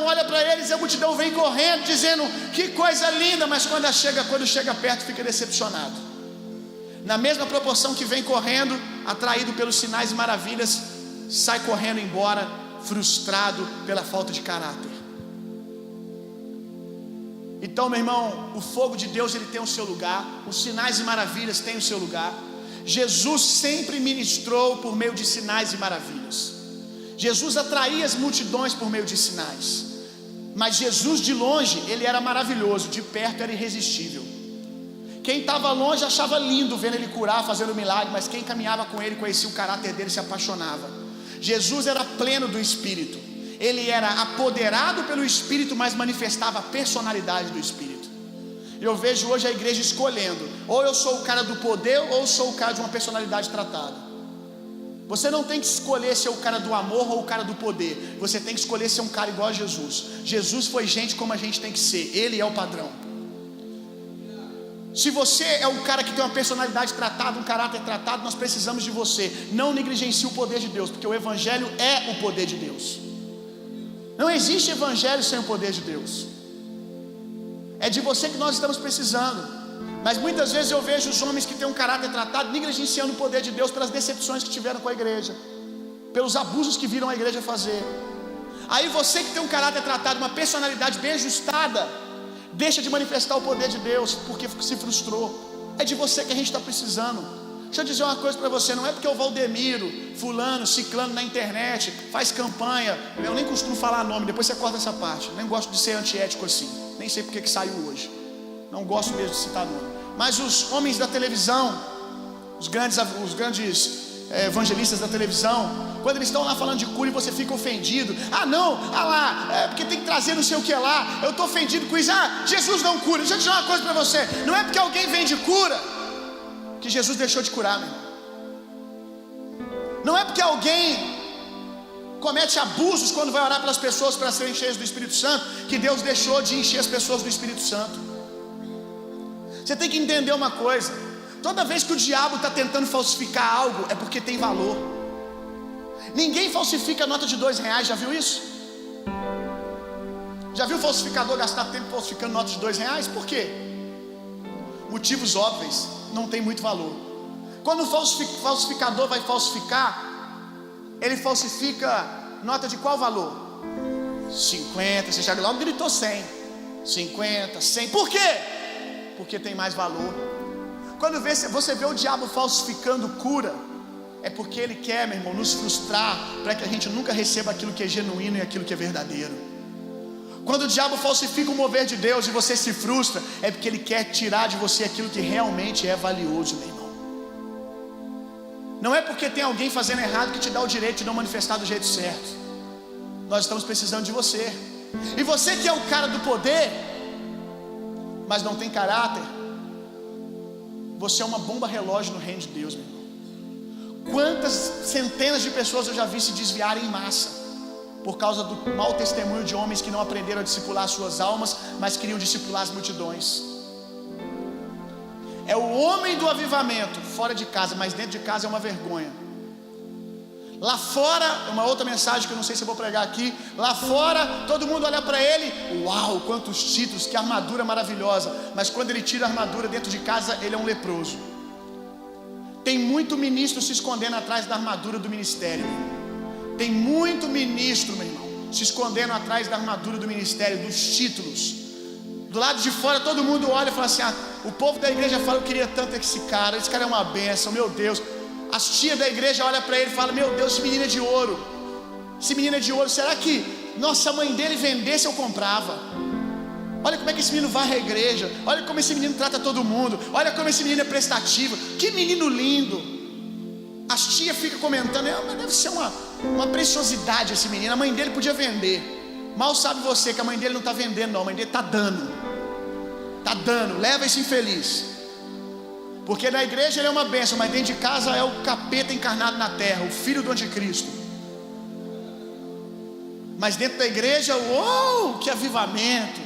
olha para eles e a multidão vem correndo, dizendo: que coisa linda, mas quando chega perto fica decepcionado. Na mesma proporção que vem correndo, atraído pelos sinais e maravilhas, sai correndo embora, frustrado pela falta de caráter. Então, meu irmão, o fogo de Deus ele tem o seu lugar, os sinais e maravilhas têm o seu lugar. Jesus sempre ministrou por meio de sinais e maravilhas. Jesus atraía as multidões por meio de sinais. Mas Jesus de longe, ele era maravilhoso, de perto era irresistível. Quem estava longe achava lindo vendo ele curar, fazendo milagre, mas quem caminhava com ele, conhecia o caráter dele, se apaixonava. Jesus era pleno do Espírito. Ele era apoderado pelo Espírito, mas manifestava a personalidade do Espírito. Eu vejo hoje a igreja escolhendo: ou eu sou o cara do poder, ou eu sou o cara de uma personalidade tratada. Você não tem que escolher ser o cara do amor ou o cara do poder. Você tem que escolher ser um cara igual a Jesus. Jesus foi gente como a gente tem que ser. Ele é o padrão. Se você é um cara que tem uma personalidade tratada, um caráter tratado, nós precisamos de você. Não negligencie o poder de Deus, porque o Evangelho é o poder de Deus. Não existe Evangelho sem o poder de Deus. É de você que nós estamos precisando. Mas muitas vezes eu vejo os homens que têm um caráter tratado negligenciando o poder de Deus pelas decepções que tiveram com a igreja, pelos abusos que viram a igreja fazer. Aí você que tem um caráter tratado, uma personalidade bem ajustada, deixa de manifestar o poder de Deus porque se frustrou. É de você que a gente está precisando. Deixa eu dizer uma coisa para você: não é porque o Valdemiro, fulano, ciclano na internet faz campanha, eu nem costumo falar nome, depois você corta essa parte, nem gosto de ser antiético assim, nem sei porque que saiu hoje, não gosto mesmo de citar nome. Mas os homens da televisão, os grandes evangelistas da televisão, quando eles estão lá falando de cura e você fica ofendido: ah não, ah lá, porque tem que trazer não sei o que lá, eu estou ofendido com isso, Jesus não cura. Deixa eu dizer uma coisa para você: não é porque alguém vem de cura que Jesus deixou de curar, meu irmão. Não é porque alguém comete abusos quando vai orar pelas pessoas para serem cheias do Espírito Santo que Deus deixou de encher as pessoas do Espírito Santo. Você tem que entender uma coisa: toda vez que o diabo está tentando falsificar algo, é porque tem valor. Ninguém falsifica nota de R$2, já viu isso? Já viu o falsificador gastar tempo falsificando nota de R$2? Por quê? Motivos óbvios, não tem muito valor. Quando o falsificador vai falsificar, ele falsifica nota de qual valor? 50, você chega lá e gritou 100, 50, 100, por quê? Porque tem mais valor. Quando você vê o diabo falsificando cura, é porque ele quer, meu irmão, nos frustrar, para que a gente nunca receba aquilo que é genuíno e aquilo que é verdadeiro. Quando o diabo falsifica o mover de Deus e você se frustra, é porque ele quer tirar de você aquilo que realmente é valioso, meu irmão. Não é porque tem alguém fazendo errado que te dá o direito de não manifestar do jeito certo. Nós estamos precisando de você. E você que é o cara do poder, mas não tem caráter, você é uma bomba relógio no reino de Deus, meu irmão. Quantas centenas de pessoas eu já vi se desviarem em massa por causa do mau testemunho de homens que não aprenderam a discipular suas almas, mas queriam discipular as multidões. É o homem do avivamento fora de casa, mas dentro de casa é uma vergonha. Lá fora, uma outra mensagem que eu não sei se eu vou pregar aqui. Lá fora, todo mundo olha para ele: uau, quantos títulos, que armadura maravilhosa. Mas quando ele tira a armadura dentro de casa, ele é um leproso. Tem muito ministro se escondendo atrás da armadura do ministério. Tem muito ministro, meu irmão, se escondendo atrás da armadura do ministério, dos títulos. Do lado de fora todo mundo olha e fala assim: o povo da igreja fala, eu queria tanto esse cara é uma bênção, meu Deus. As tias da igreja olham para ele e falam: meu Deus, esse menino é de ouro. Esse menino é de ouro, será que nossa mãe dele vendesse eu comprava? Olha como é que esse menino varre a igreja. Olha como esse menino trata todo mundo. Olha como esse menino é prestativo. Que menino lindo. As tias ficam comentando: mas deve ser uma preciosidade esse menino. A mãe dele podia vender. Mal sabe você que a mãe dele não está vendendo, não. A mãe dele está dando. Está dando. Leva esse infeliz. Porque na igreja ele é uma bênção, mas dentro de casa é o capeta encarnado na terra, o filho do anticristo. Mas dentro da igreja, uou, que avivamento.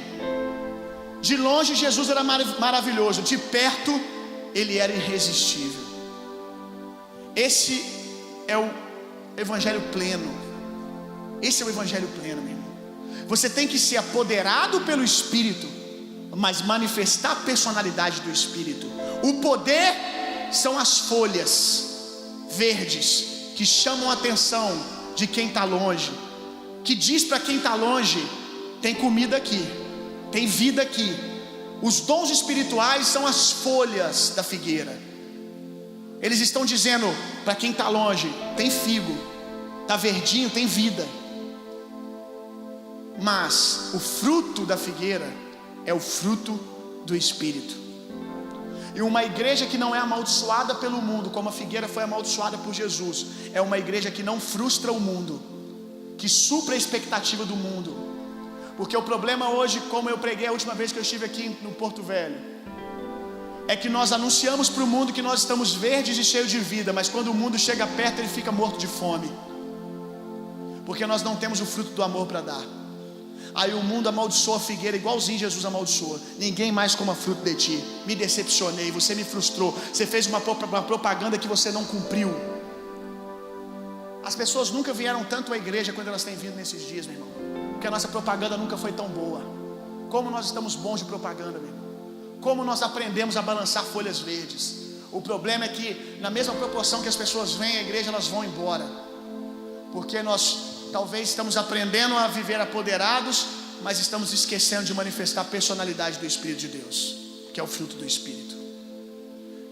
De longe Jesus era maravilhoso, de perto ele era irresistível. Esse é o evangelho pleno. Esse é o evangelho pleno, meu irmão. Você tem que ser apoderado pelo Espírito, mas manifestar a personalidade do Espírito. O poder são as folhas verdes que chamam a atenção de quem está longe, que diz para quem está longe: tem comida aqui, tem vida aqui. Os dons espirituais são as folhas da figueira. Eles estão dizendo para quem está longe: tem figo, está verdinho, tem vida. Mas o fruto da figueira é o fruto do Espírito. E uma igreja que não é amaldiçoada pelo mundo, como a figueira foi amaldiçoada por Jesus, é uma igreja que não frustra o mundo, que supra a expectativa do mundo. Porque o problema hoje, como eu preguei a última vez que eu estive aqui no Porto Velho, é que nós anunciamos para o mundo que nós estamos verdes e cheios de vida, mas quando o mundo chega perto, ele fica morto de fome, porque nós não temos o fruto do amor para dar. Aí o mundo amaldiçoa a figueira igualzinho Jesus amaldiçoa: ninguém mais coma fruto de ti, me decepcionei, você me frustrou, você fez uma propaganda que você não cumpriu. As pessoas nunca vieram tanto à igreja quando elas têm vindo nesses dias, meu irmão, porque a nossa propaganda nunca foi tão boa. Como nós estamos bons de propaganda, meu irmão. Como nós aprendemos a balançar folhas verdes. O problema é que, na mesma proporção que as pessoas vêm à igreja, elas vão embora, porque nós talvez estamos aprendendo a viver apoderados, mas estamos esquecendo de manifestar a personalidade do Espírito de Deus, que é o fruto do Espírito.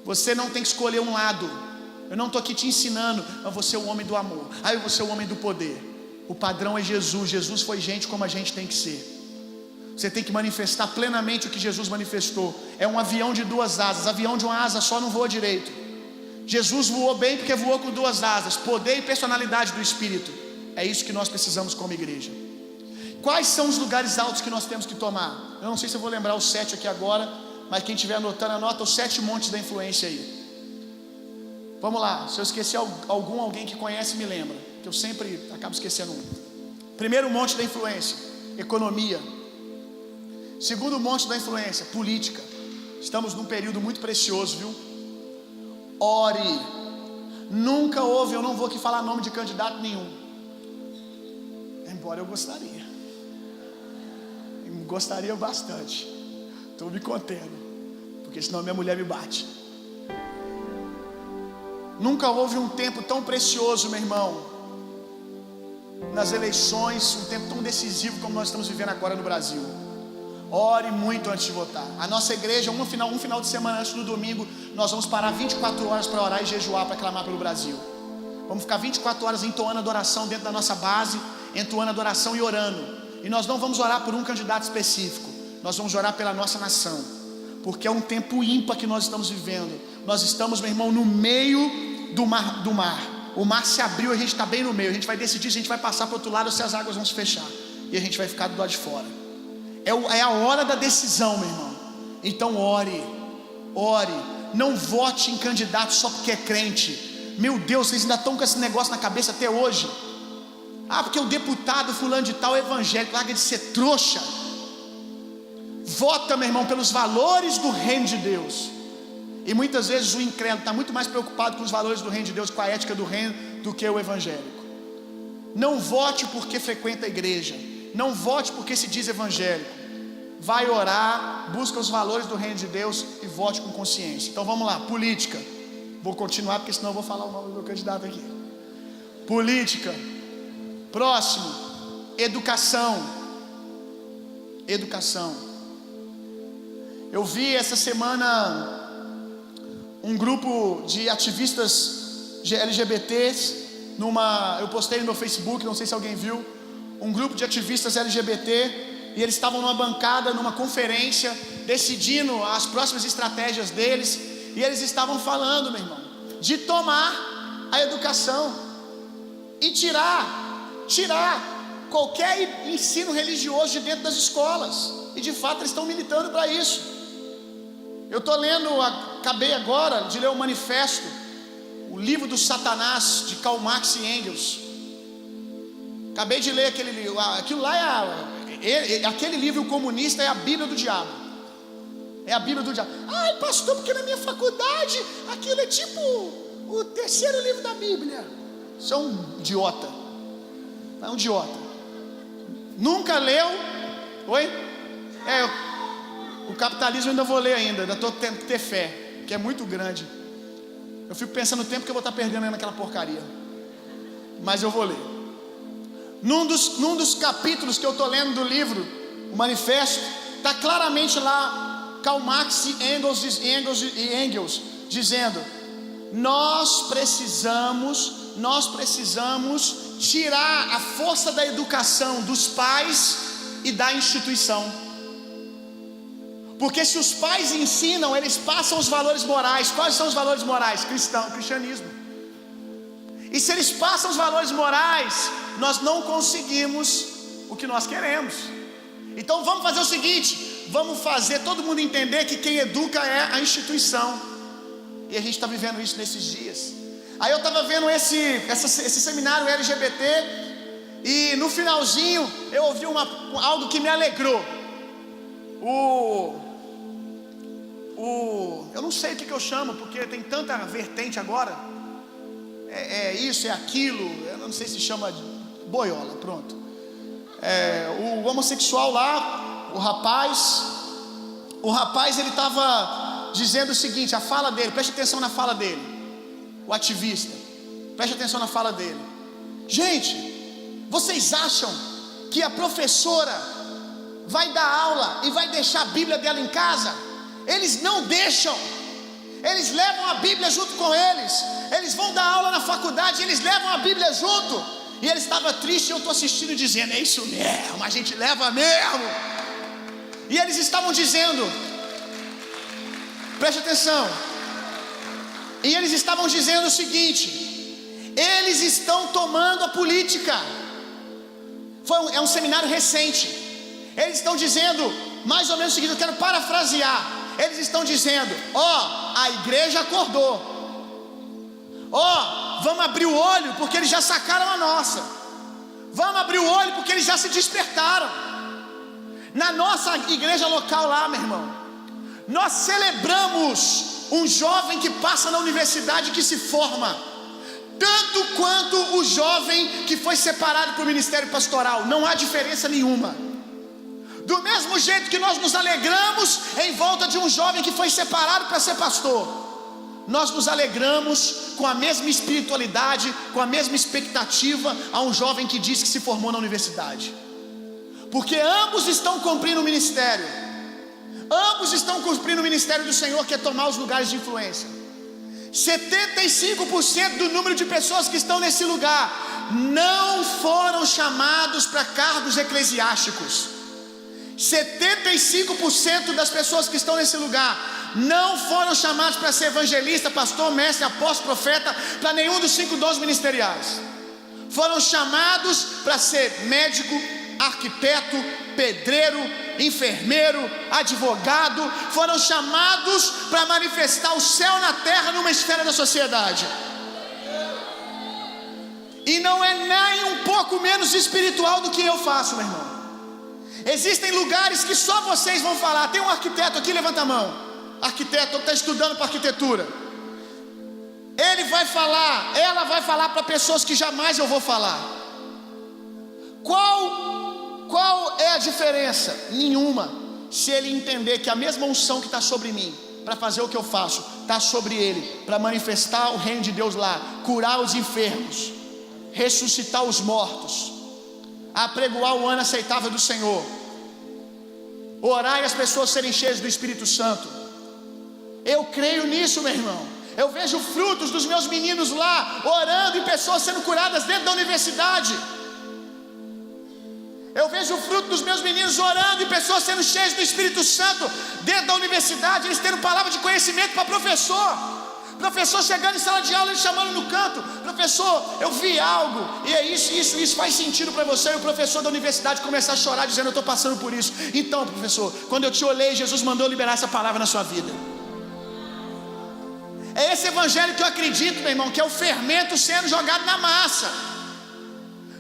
Você não tem que escolher um lado. Eu não estou aqui te ensinando: mas você é o homem do amor, aí você é o homem do poder. O padrão é Jesus. Jesus foi gente como a gente tem que ser. Você tem que manifestar plenamente o que Jesus manifestou. É um avião de duas asas. Avião de uma asa só não voa direito. Jesus voou bem porque voou com duas asas: poder e personalidade do Espírito. É isso que nós precisamos como igreja. Quais são os lugares altos que nós temos que tomar? Eu não sei se eu vou lembrar os 7 aqui agora, mas quem estiver anotando, anota os 7 montes da influência aí. Vamos lá, se eu esquecer alguém que conhece me lembra, que eu sempre acabo esquecendo um. Primeiro monte da influência: economia. Segundo monte da influência: política. Estamos num período muito precioso, viu? Ore. Nunca houve, eu não vou aqui falar nome de candidato nenhum, embora eu gostaria bastante. Estou me contendo, porque senão minha mulher me bate. Nunca houve um tempo tão precioso, meu irmão, nas eleições, um tempo tão decisivo como nós estamos vivendo agora no Brasil. Ore muito antes de votar. A nossa igreja, um final de semana antes do domingo, nós vamos parar 24 horas para orar e jejuar, para clamar pelo Brasil. Vamos ficar 24 horas entoando adoração dentro da nossa base, entoando adoração e orando. E nós não vamos orar por um candidato específico, nós vamos orar pela nossa nação, porque é um tempo ímpar que nós estamos vivendo. Nós estamos, meu irmão, no meio do mar. O mar se abriu, a gente está bem no meio. A gente vai decidir se a gente vai passar para o outro lado ou se as águas vão se fechar, e a gente vai ficar do lado de fora. É a hora da decisão, meu irmão. Então ore. Não vote em candidato só porque é crente. Meu Deus, vocês ainda estão com esse negócio na cabeça até hoje. Porque o deputado fulano de tal é evangélico. Larga de ser trouxa. Vota, meu irmão, pelos valores do reino de Deus. E muitas vezes o incrédulo está muito mais preocupado com os valores do reino de Deus, com a ética do reino, do que o evangélico. Não vote porque frequenta a igreja. Não vote porque se diz evangélico. Vai orar, busca os valores do reino de Deus e vote com consciência. Então vamos lá, política. Vou continuar porque senão eu vou falar o nome do meu candidato aqui. Política. Próximo, educação. Eu vi essa semana um grupo de ativistas LGBTs eu postei no meu Facebook, não sei se alguém viu. Um grupo de ativistas LGBT, e eles estavam numa bancada, numa conferência, decidindo as próximas estratégias deles. E eles estavam falando, meu irmão, de tomar a educação e tirar qualquer ensino religioso de dentro das escolas. E de fato eles estão militando para isso. Eu estou lendo, acabei agora de ler o manifesto, o livro do Satanás, de Karl Marx e Engels. Acabei de ler aquele livro. Aquilo lá aquele livro comunista é a Bíblia do diabo. É a Bíblia do diabo. Ai, pastor, porque na minha faculdade aquilo é tipo o 3º livro da Bíblia. Isso é um idiota. É um idiota. Nunca leu? Oi? O capitalismo eu ainda vou ler ainda estou tendo que ter fé, que é muito grande. Eu fico pensando no tempo que eu vou estar perdendo aí naquela porcaria. Mas eu vou ler. Num dos capítulos que eu estou lendo do livro, o manifesto, está claramente lá Karl Marx e Engels dizendo: nós precisamos tirar a força da educação dos pais e da instituição. Porque se os pais ensinam, eles passam os valores morais. Quais são os valores morais? Cristianismo. E se eles passam os valores morais, nós não conseguimos o que nós queremos. Então vamos fazer o seguinte: vamos fazer todo mundo entender que quem educa é a instituição. E a gente está vivendo isso nesses dias. Aí eu estava vendo esse seminário LGBT, e no finalzinho eu ouvi algo que me alegrou. Eu não sei o que eu chamo, porque tem tanta vertente agora. É isso, é aquilo. Eu não sei se chama de boiola, pronto. O homossexual lá, o rapaz ele estava dizendo o seguinte, a fala dele, preste atenção na fala dele. O ativista, preste atenção na fala dele. Gente, vocês acham que a professora vai dar aula e vai deixar a Bíblia dela em casa? Eles não deixam. Eles levam a Bíblia junto com eles. Eles vão dar aula na faculdade, eles levam a Bíblia junto. E ele estava triste, eu estou assistindo dizendo: é isso mesmo, a gente leva mesmo. E eles estavam dizendo, preste atenção, e eles estavam dizendo o seguinte: eles estão tomando a política. É um seminário recente. Eles estão dizendo mais ou menos o seguinte, eu quero parafrasear. Eles estão dizendo: a igreja acordou. Vamos abrir o olho porque eles já sacaram a nossa. Vamos abrir o olho porque eles já se despertaram. Na nossa igreja local lá, meu irmão, nós celebramos um jovem que passa na universidade e que se forma, tanto quanto o jovem que foi separado para o ministério pastoral. Não há diferença nenhuma. Do mesmo jeito que nós nos alegramos em volta de um jovem que foi separado para ser pastor, nós nos alegramos com a mesma espiritualidade, com a mesma expectativa a um jovem que diz que se formou na universidade. Porque ambos estão cumprindo o ministério. Ambos estão cumprindo o ministério do Senhor, que é tomar os lugares de influência. 75% do número de pessoas que estão nesse lugar não foram chamados para cargos eclesiásticos. 75% das pessoas que estão nesse lugar não foram chamados para ser evangelista, pastor, mestre, apóstolo, profeta, para nenhum dos 5 dons ministeriais. Foram chamados para ser médico, arquiteto, pedreiro, enfermeiro, advogado. Foram chamados para manifestar o céu na terra numa esfera da sociedade. E não é nem um pouco menos espiritual do que eu faço, meu irmão. Existem lugares que só vocês vão falar. Tem um arquiteto aqui, levanta a mão. Arquiteto que está estudando para arquitetura. Ele vai falar, ela vai falar para pessoas que jamais eu vou falar. Qual é a diferença? Nenhuma. Se ele entender que a mesma unção que está sobre mim para fazer o que eu faço está sobre ele, para manifestar o reino de Deus lá, curar os enfermos, ressuscitar os mortos, apregoar o ano aceitável do Senhor, orar e as pessoas serem cheias do Espírito Santo. Eu creio nisso, meu irmão. Eu vejo frutos dos meus meninos lá, orando e pessoas sendo curadas dentro da universidade. Eu vejo o fruto dos meus meninos orando e pessoas sendo cheias do Espírito Santo dentro da universidade. Eles tendo palavra de conhecimento para professor. Professor chegando em sala de aula, ele chamando no canto: professor, eu vi algo, e é isso faz sentido para você. E o professor da universidade começar a chorar, dizendo: eu estou passando por isso. Então, professor, quando eu te olhei, Jesus mandou liberar essa palavra na sua vida. É esse evangelho que eu acredito, meu irmão, que é o fermento sendo jogado na massa.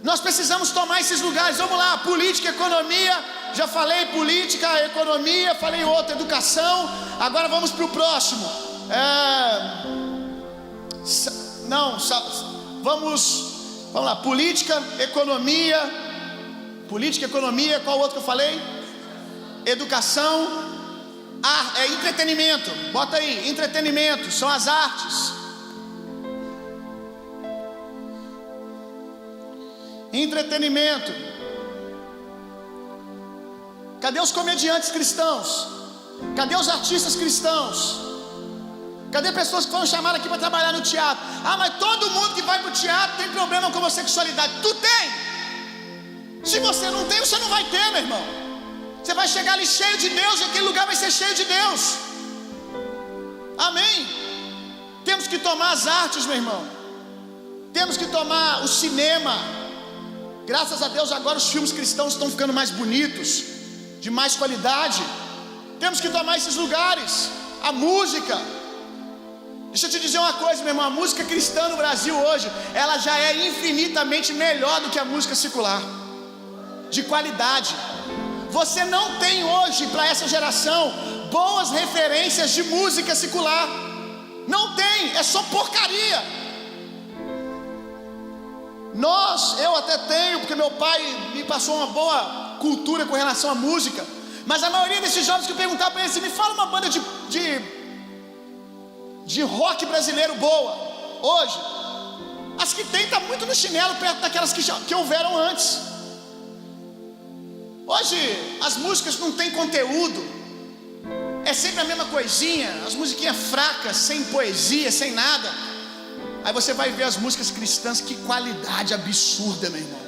Nós precisamos tomar esses lugares. Vamos lá, política, economia. Já falei política, economia, falei outra, educação. Agora vamos para o próximo. Vamos lá, política, economia. Política, economia, qual outro que eu falei? Educação. Entretenimento, bota aí, entretenimento, são as artes. Entretenimento. Cadê os comediantes cristãos? Cadê os artistas cristãos? Cadê pessoas que foram chamadas aqui para trabalhar no teatro? Ah, mas todo mundo que vai para o teatro tem problema com a homossexualidade. Tu tem! Se você não tem, você não vai ter, meu irmão. Você vai chegar ali cheio de Deus e aquele lugar vai ser cheio de Deus. Amém? Temos que tomar as artes, meu irmão. Temos que tomar o cinema. Graças a Deus agora os filmes cristãos estão ficando mais bonitos, de mais qualidade. Temos que tomar esses lugares. A música. Deixa eu te dizer uma coisa, meu irmão. A música cristã no Brasil hoje, ela já é infinitamente melhor do que a música secular, de qualidade. Você não tem hoje, para essa geração, boas referências de música secular. Não tem, é só porcaria. Eu até tenho, porque meu pai me passou uma boa cultura com relação à música. Mas a maioria desses jovens que eu perguntava para eles, me fala uma banda de rock brasileiro boa, hoje. As que tem tá muito no chinelo, perto daquelas que houveram antes. Hoje as músicas não têm conteúdo, é sempre a mesma coisinha, as musiquinhas fracas, sem poesia, sem nada. Aí você vai ver as músicas cristãs, que qualidade absurda, meu irmão.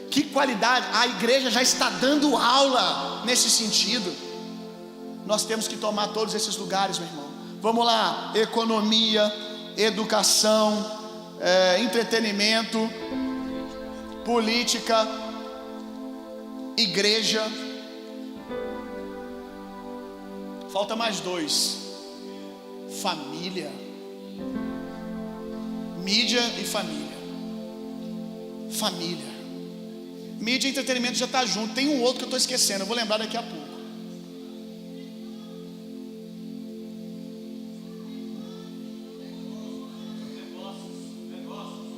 Que qualidade, a igreja já está dando aula nesse sentido. Nós temos que tomar todos esses lugares, meu irmão. Vamos lá, economia, educação, entretenimento, política, igreja. Falta mais 2. Família. Mídia e família. Família. Mídia e entretenimento já está junto. Tem um outro que eu estou esquecendo, eu vou lembrar daqui a pouco.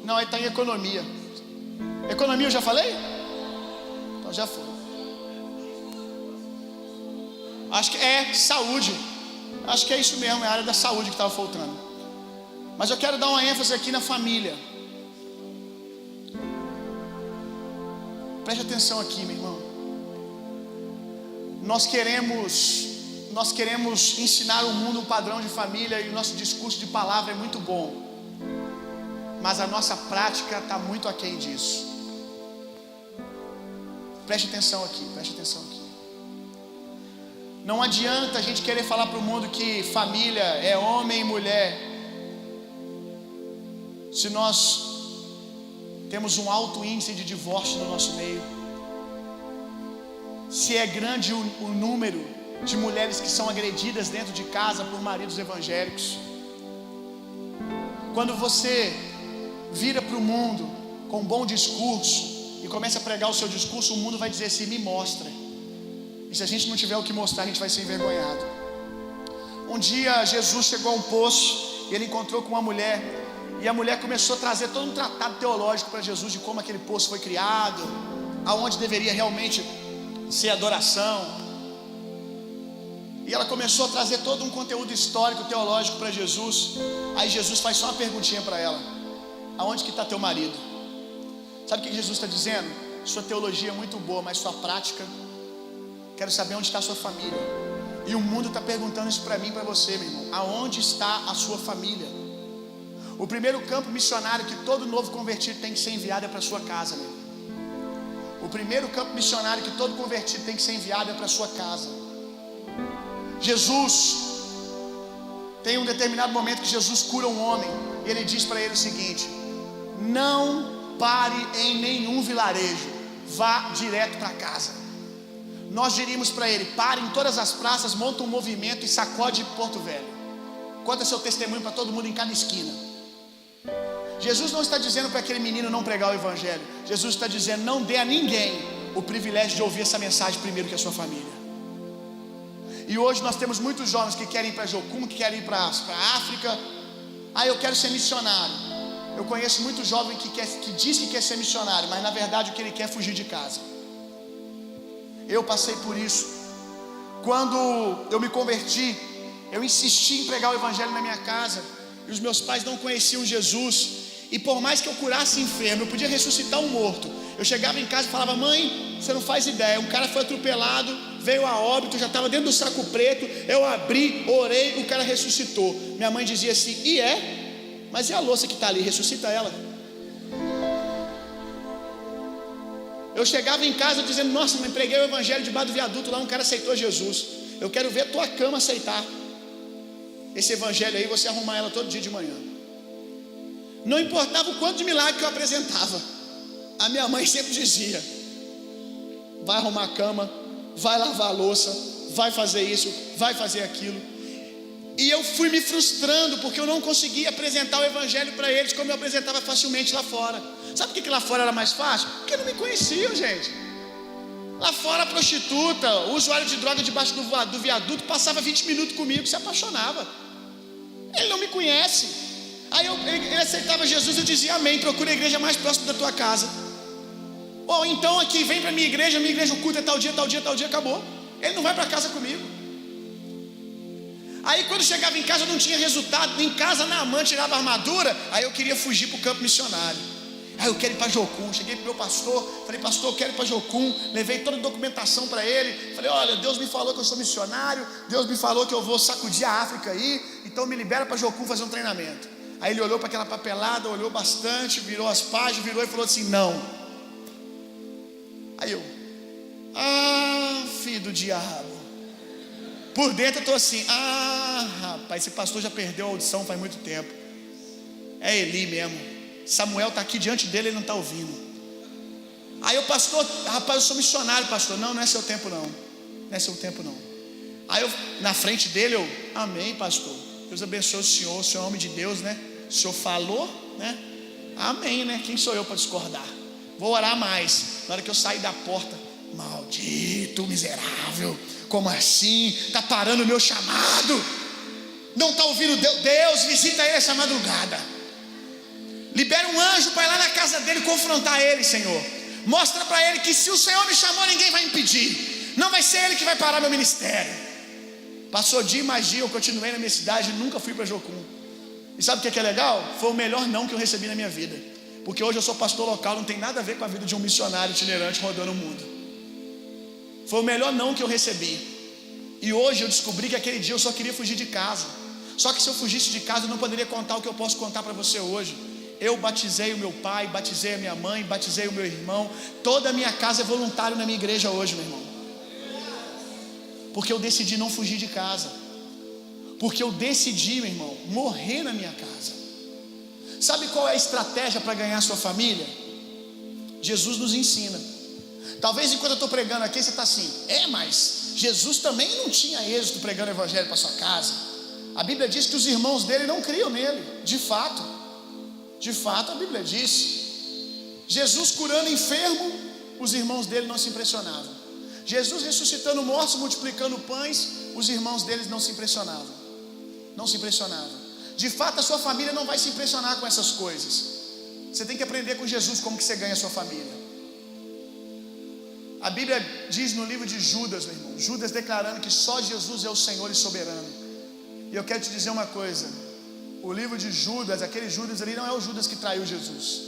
Não, aí está em economia. Economia eu já falei? Então já foi. Acho que é saúde. Acho que é isso mesmo, é a área da saúde que estava faltando. Mas eu quero dar uma ênfase aqui na família. Preste atenção aqui, meu irmão. Nós queremos ensinar o mundo um padrão de família e o nosso discurso de palavra é muito bom. Mas a nossa prática está muito aquém disso. Preste atenção aqui, preste atenção aqui. Não adianta a gente querer falar para o mundo que família é homem e mulher, se nós temos um alto índice de divórcio no nosso meio, se é grande o número de mulheres que são agredidas dentro de casa por maridos evangélicos. Quando você vira para o mundo com um bom discurso e começa a pregar o seu discurso, o mundo vai dizer assim: me mostra. E se a gente não tiver o que mostrar, a gente vai ser envergonhado. Um dia Jesus chegou a um poço e ele encontrou com uma mulher. E a mulher começou a trazer todo um tratado teológico para Jesus de como aquele poço foi criado, aonde deveria realmente ser adoração. E ela começou a trazer todo um conteúdo histórico, teológico para Jesus. Aí Jesus faz só uma perguntinha para ela: aonde que está teu marido? Sabe o que Jesus está dizendo? Sua teologia é muito boa, mas sua prática, quero saber onde está a sua família. E o mundo está perguntando isso para mim e para você, meu irmão: aonde está a sua família? O primeiro campo missionário que todo novo convertido tem que ser enviado é para sua casa, meu irmão. O primeiro campo missionário que todo convertido tem que ser enviado é para sua casa. Jesus, tem um determinado momento que Jesus cura um homem e ele diz para ele o seguinte: não pare em nenhum vilarejo, vá direto para casa. Nós diríamos para ele: pare em todas as praças, monta um movimento e sacode Porto Velho. Conta seu testemunho para todo mundo em cada esquina. Jesus não está dizendo para aquele menino não pregar o evangelho. Jesus está dizendo: não dê a ninguém o privilégio de ouvir essa mensagem primeiro que a sua família. E hoje nós temos muitos jovens que querem ir para Jocum, que querem ir para a África. Ah, eu quero ser missionário. Eu conheço muito jovem que diz que quer ser missionário, mas na verdade o que ele quer é fugir de casa. Eu passei por isso. Quando eu me converti, eu insisti em pregar o evangelho na minha casa, e os meus pais não conheciam Jesus. E por mais que eu curasse enfermo, eu podia ressuscitar um morto, eu chegava em casa e falava: mãe, você não faz ideia, um cara foi atropelado, veio a óbito, já estava dentro do saco preto. Eu abri, orei, o cara ressuscitou. Minha mãe dizia assim: e é? Mas e a louça que está ali? Ressuscita ela. Eu chegava em casa dizendo: nossa, me preguei o evangelho debaixo do viaduto, lá um cara aceitou Jesus. Eu quero ver a tua cama aceitar esse evangelho aí, você arrumar ela todo dia de manhã. Não importava o quanto de milagre que eu apresentava, a minha mãe sempre dizia: vai arrumar a cama, vai lavar a louça, vai fazer isso, vai fazer aquilo. E eu fui me frustrando porque eu não conseguia apresentar o evangelho para eles como eu apresentava facilmente lá fora. Sabe por que lá fora era mais fácil? Porque não me conheciam, gente. Lá fora a prostituta, o usuário de droga debaixo do viaduto passava 20 minutos comigo, se apaixonava. Ele não me conhece. Aí ele aceitava Jesus, eu dizia: amém, procura a igreja mais próxima da tua casa. Ou então aqui, vem para minha igreja o culto é tal dia, tal dia, tal dia, acabou. Ele não vai para casa comigo. Aí quando chegava em casa não tinha resultado. Em casa Naamã tirava a armadura. Aí eu queria fugir para o campo missionário. Aí eu quero ir para Jocum. Cheguei para o meu pastor, falei: pastor, eu quero ir para Jocum. Levei toda a documentação para ele. Falei: olha, Deus me falou que eu sou missionário, Deus me falou que eu vou sacudir a África aí, então me libera para Jocum fazer um treinamento. Aí ele olhou para aquela papelada, olhou bastante, virou as páginas, virou e falou assim: não. Aí eu: ah, filho do diabo. Por dentro eu estou assim: ah, rapaz, esse pastor já perdeu a audição faz muito tempo. É Eli mesmo. Samuel está aqui diante dele, ele não está ouvindo. Aí o pastor: rapaz, eu sou missionário, pastor. Não, não é seu tempo não. Não é seu tempo não. Aí eu, na frente dele, eu: amém, pastor. Deus abençoe o senhor é homem de Deus, né? O senhor falou, né? Amém, né? Quem sou eu para discordar? Vou orar mais. Na hora que eu sair da porta: maldito miserável, como assim? Está parando o meu chamado? Não está ouvindo Deus? Visita ele essa madrugada. Libera um anjo para ir lá na casa dele confrontar ele, Senhor. Mostra para ele que se o Senhor me chamou, ninguém vai impedir. Não vai ser ele que vai parar meu ministério. Passou dia mais dia, eu continuei na minha cidade, nunca fui para Jocum. E sabe o que é legal? Foi o melhor não que eu recebi na minha vida. Porque hoje eu sou pastor local, não tem nada a ver com a vida de um missionário itinerante rodando o mundo. Foi o melhor não que eu recebi. E hoje eu descobri que aquele dia eu só queria fugir de casa. Só que se eu fugisse de casa eu não poderia contar o que eu posso contar para você hoje. Eu batizei o meu pai, batizei a minha mãe, batizei o meu irmão. Toda a minha casa é voluntário na minha igreja hoje, meu irmão. Porque eu decidi não fugir de casa. Porque eu decidi, meu irmão, morrer na minha casa. Sabe qual é a estratégia para ganhar sua família? Jesus nos ensina. Talvez enquanto eu estou pregando aqui você está assim: mas Jesus também não tinha êxito pregando o evangelho para sua casa. A Bíblia diz que os irmãos dele não criam nele. De fato a Bíblia diz. Jesus curando enfermo, os irmãos dele não se impressionavam. Jesus ressuscitando mortos, multiplicando pães, os irmãos deles não se impressionavam. De fato a sua família não vai se impressionar com essas coisas. Você tem que aprender com Jesus como que você ganha a sua família. A Bíblia diz no livro de Judas, meu irmão, Judas declarando que só Jesus é o Senhor e soberano. E eu quero te dizer uma coisa: o livro de Judas, aquele Judas ali não é o Judas que traiu Jesus.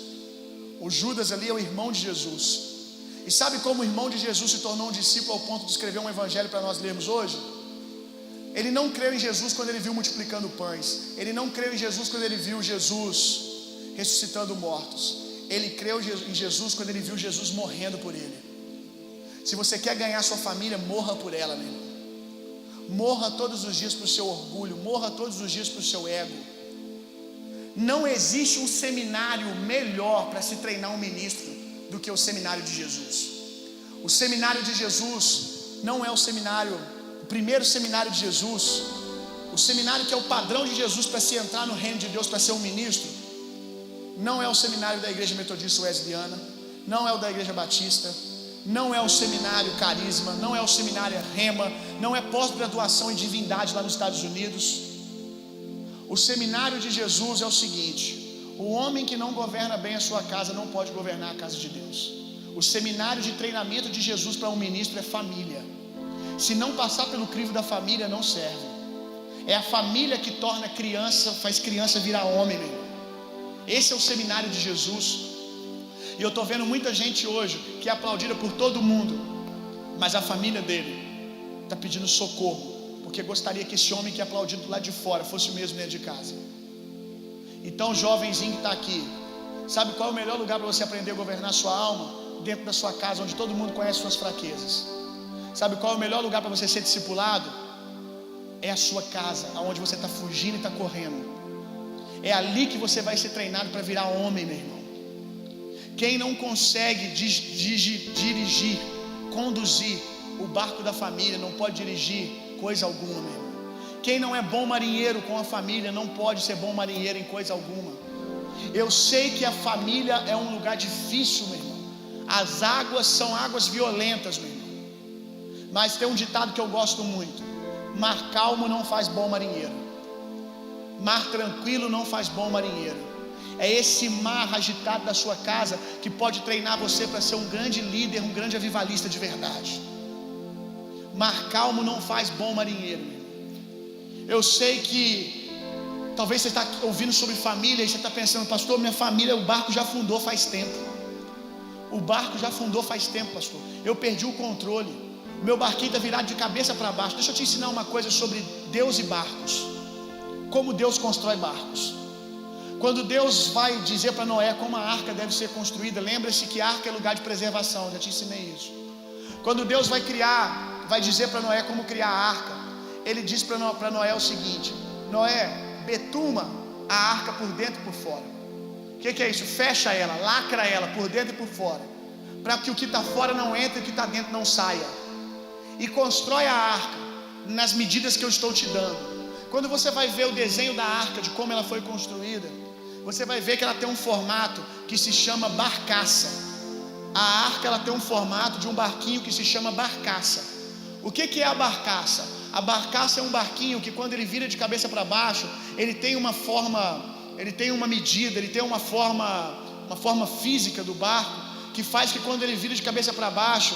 O Judas ali é o irmão de Jesus. E sabe como o irmão de Jesus se tornou um discípulo ao ponto de escrever um evangelho para nós lermos hoje? Ele não creu em Jesus quando ele viu multiplicando pães. Ele não creu em Jesus quando ele viu Jesus ressuscitando mortos. Ele creu em Jesus quando ele viu Jesus morrendo por ele. Se você quer ganhar sua família, morra por ela, meu irmão. Morra todos os dias para o seu orgulho. Morra todos os dias para o seu ego. Não existe um seminário melhor para se treinar um ministro do que o seminário de Jesus. O seminário de Jesus não é o primeiro seminário de Jesus. O seminário que é o padrão de Jesus para se entrar no reino de Deus, para ser um ministro, não é o seminário da igreja metodista wesleyana, não é o da igreja batista, não é o seminário Carisma, não é o seminário Rema, não é pós-graduação em divindade lá nos Estados Unidos. O seminário de Jesus é o seguinte: o homem que não governa bem a sua casa não pode governar a casa de Deus. O seminário de treinamento de Jesus para um ministro é família. Se não passar pelo crivo da família, não serve. É a família que torna criança, faz criança virar homem, meu irmão. Esse é o seminário de Jesus. E eu estou vendo muita gente hoje que é aplaudida por todo mundo, mas a família dele está pedindo socorro, porque gostaria que esse homem que é aplaudido do lado de fora fosse o mesmo dentro de casa. Então, jovenzinho que está aqui, sabe qual é o melhor lugar para você aprender a governar a sua alma? Dentro da sua casa, onde todo mundo conhece suas fraquezas. Sabe qual é o melhor lugar para você ser discipulado? É a sua casa, aonde você está fugindo e está correndo. É ali que você vai ser treinado para virar homem, meu irmão. Quem não consegue dirigir, conduzir o barco da família, não pode dirigir coisa alguma, meu irmão. Quem não é bom marinheiro com a família, não pode ser bom marinheiro em coisa alguma. Eu sei que a família é um lugar difícil, meu irmão. As águas são águas violentas, meu irmão. Mas tem um ditado que eu gosto muito: mar calmo não faz bom marinheiro. Mar tranquilo não faz bom marinheiro. É esse mar agitado da sua casa que pode treinar você para ser um grande líder, um grande avivalista de verdade. Mar calmo não faz bom marinheiro. Eu sei que talvez você está ouvindo sobre família e você está pensando: pastor, minha família, o barco já afundou faz tempo. O barco já afundou faz tempo, pastor. Eu perdi o controle. Meu barquinho está virado de cabeça para baixo. Deixa eu te ensinar uma coisa sobre Deus e barcos. Como Deus constrói barcos. Quando Deus vai dizer para Noé como a arca deve ser construída, lembra-se que a arca é lugar de preservação. Já te ensinei isso. Quando Deus vai dizer para Noé como criar a arca, ele diz para Noé o seguinte: Noé, betuma a arca por dentro e por fora. O que é isso? Fecha ela, lacra ela por dentro e por fora, para que o que está fora não entre e o que está dentro não saia. E constrói a arca nas medidas que eu estou te dando. Quando você vai ver o desenho da arca, de como ela foi construída, você vai ver que ela tem um formato que se chama barcaça. A arca ela tem um formato de um barquinho que se chama barcaça. O que é a barcaça? A barcaça é um barquinho que, quando ele vira de cabeça para baixo, ele tem uma forma, ele tem uma medida, ele tem uma forma física do barco que faz que, quando ele vira de cabeça para baixo,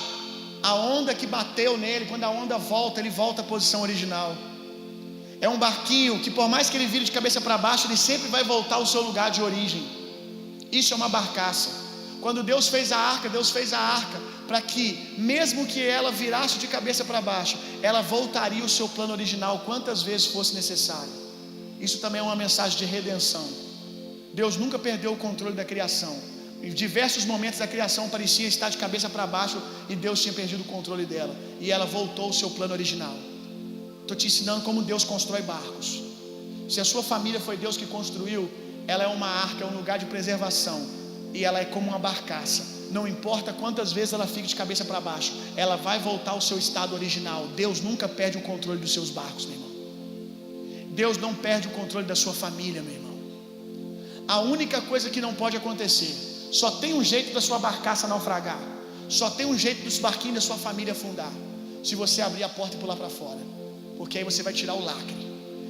a onda que bateu nele, quando a onda volta, ele volta à posição original. É um barquinho que, por mais que ele vire de cabeça para baixo, ele sempre vai voltar ao seu lugar de origem. Isso é uma barcaça. Quando Deus fez a arca para que, mesmo que ela virasse de cabeça para baixo, ela voltaria ao seu plano original quantas vezes fosse necessário. Isso também é uma mensagem de redenção. Deus nunca perdeu o controle da criação. Em diversos momentos a criação parecia estar de cabeça para baixo e Deus tinha perdido o controle dela, e ela voltou ao seu plano original. Estou te ensinando como Deus constrói barcos. Se a sua família foi Deus que construiu, ela é uma arca, é um lugar de preservação, e ela é como uma barcaça. Não importa quantas vezes ela fique de cabeça para baixo, ela vai voltar ao seu estado original. Deus nunca perde o controle dos seus barcos, meu irmão. Deus não perde o controle da sua família, meu irmão. A única coisa que não pode acontecer, só tem um jeito da sua barcaça naufragar, só tem um jeito dos barquinhos da sua família afundar: se você abrir a porta e pular para fora. Porque aí você vai tirar o lacre.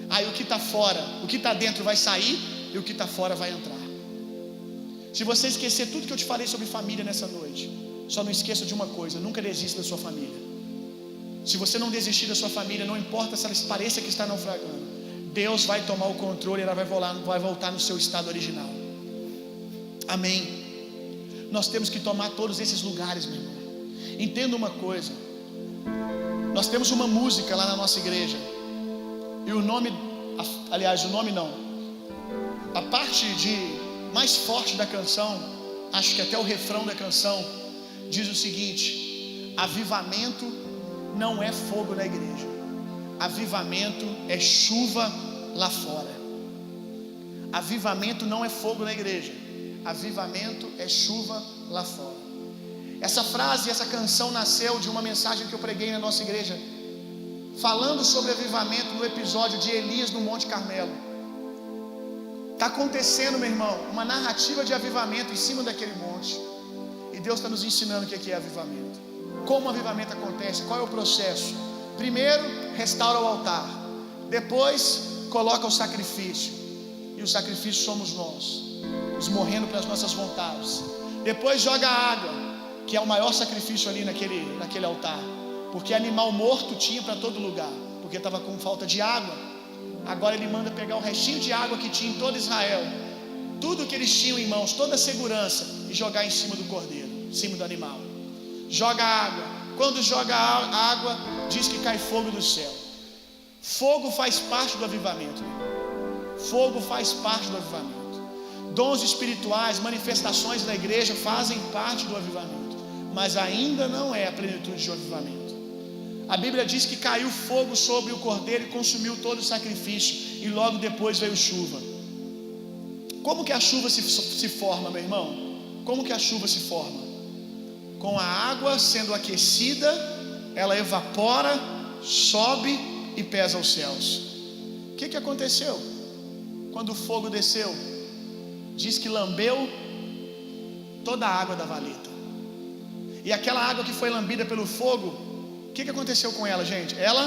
Aí o que está fora, o que está dentro vai sair, e o que está fora vai entrar. Se você esquecer tudo que eu te falei sobre família nessa noite, só não esqueça de uma coisa: nunca desista da sua família. Se você não desistir da sua família, não importa se ela pareça que está naufragando, Deus vai tomar o controle e ela vai voltar no seu estado original. Amém. Nós temos que tomar todos esses lugares, meu irmão. Entenda uma coisa: nós temos uma música lá na nossa igreja, e o nome não, a parte mais forte da canção, acho que até o refrão da canção, diz o seguinte: avivamento não é fogo na igreja, avivamento é chuva lá fora. Avivamento não é fogo na igreja, avivamento é chuva lá fora. Essa frase, essa canção nasceu de uma mensagem que eu preguei na nossa igreja, falando sobre avivamento no episódio de Elias no Monte Carmelo. Está acontecendo, meu irmão, uma narrativa de avivamento em cima daquele monte, e Deus está nos ensinando o que é avivamento. Como o avivamento acontece, qual é o processo? Primeiro, restaura o altar, depois coloca o sacrifício, e o sacrifício somos nós, nos morrendo pelas nossas vontades. Depois joga a água, que é o maior sacrifício ali naquele altar, porque animal morto tinha para todo lugar, porque estava com falta de água. Agora ele manda pegar o restinho de água que tinha em todo Israel, tudo que eles tinham em mãos, toda a segurança, e jogar em cima do cordeiro, em cima do animal. Joga água. Quando joga a água, diz que cai fogo do céu. Fogo faz parte do avivamento. Fogo faz parte do avivamento. Dons espirituais, manifestações da igreja fazem parte do avivamento, mas ainda não é a plenitude do avivamento. A Bíblia diz que caiu fogo sobre o cordeiro e consumiu todo o sacrifício, e logo depois veio chuva. Como que a chuva se forma, meu irmão? Como que a chuva se forma? Com a água sendo aquecida, ela evapora, sobe e pesa aos céus. O que aconteceu quando o fogo desceu? Diz que lambeu toda a água da valeta. E aquela água que foi lambida pelo fogo, o que aconteceu com ela, gente? Ela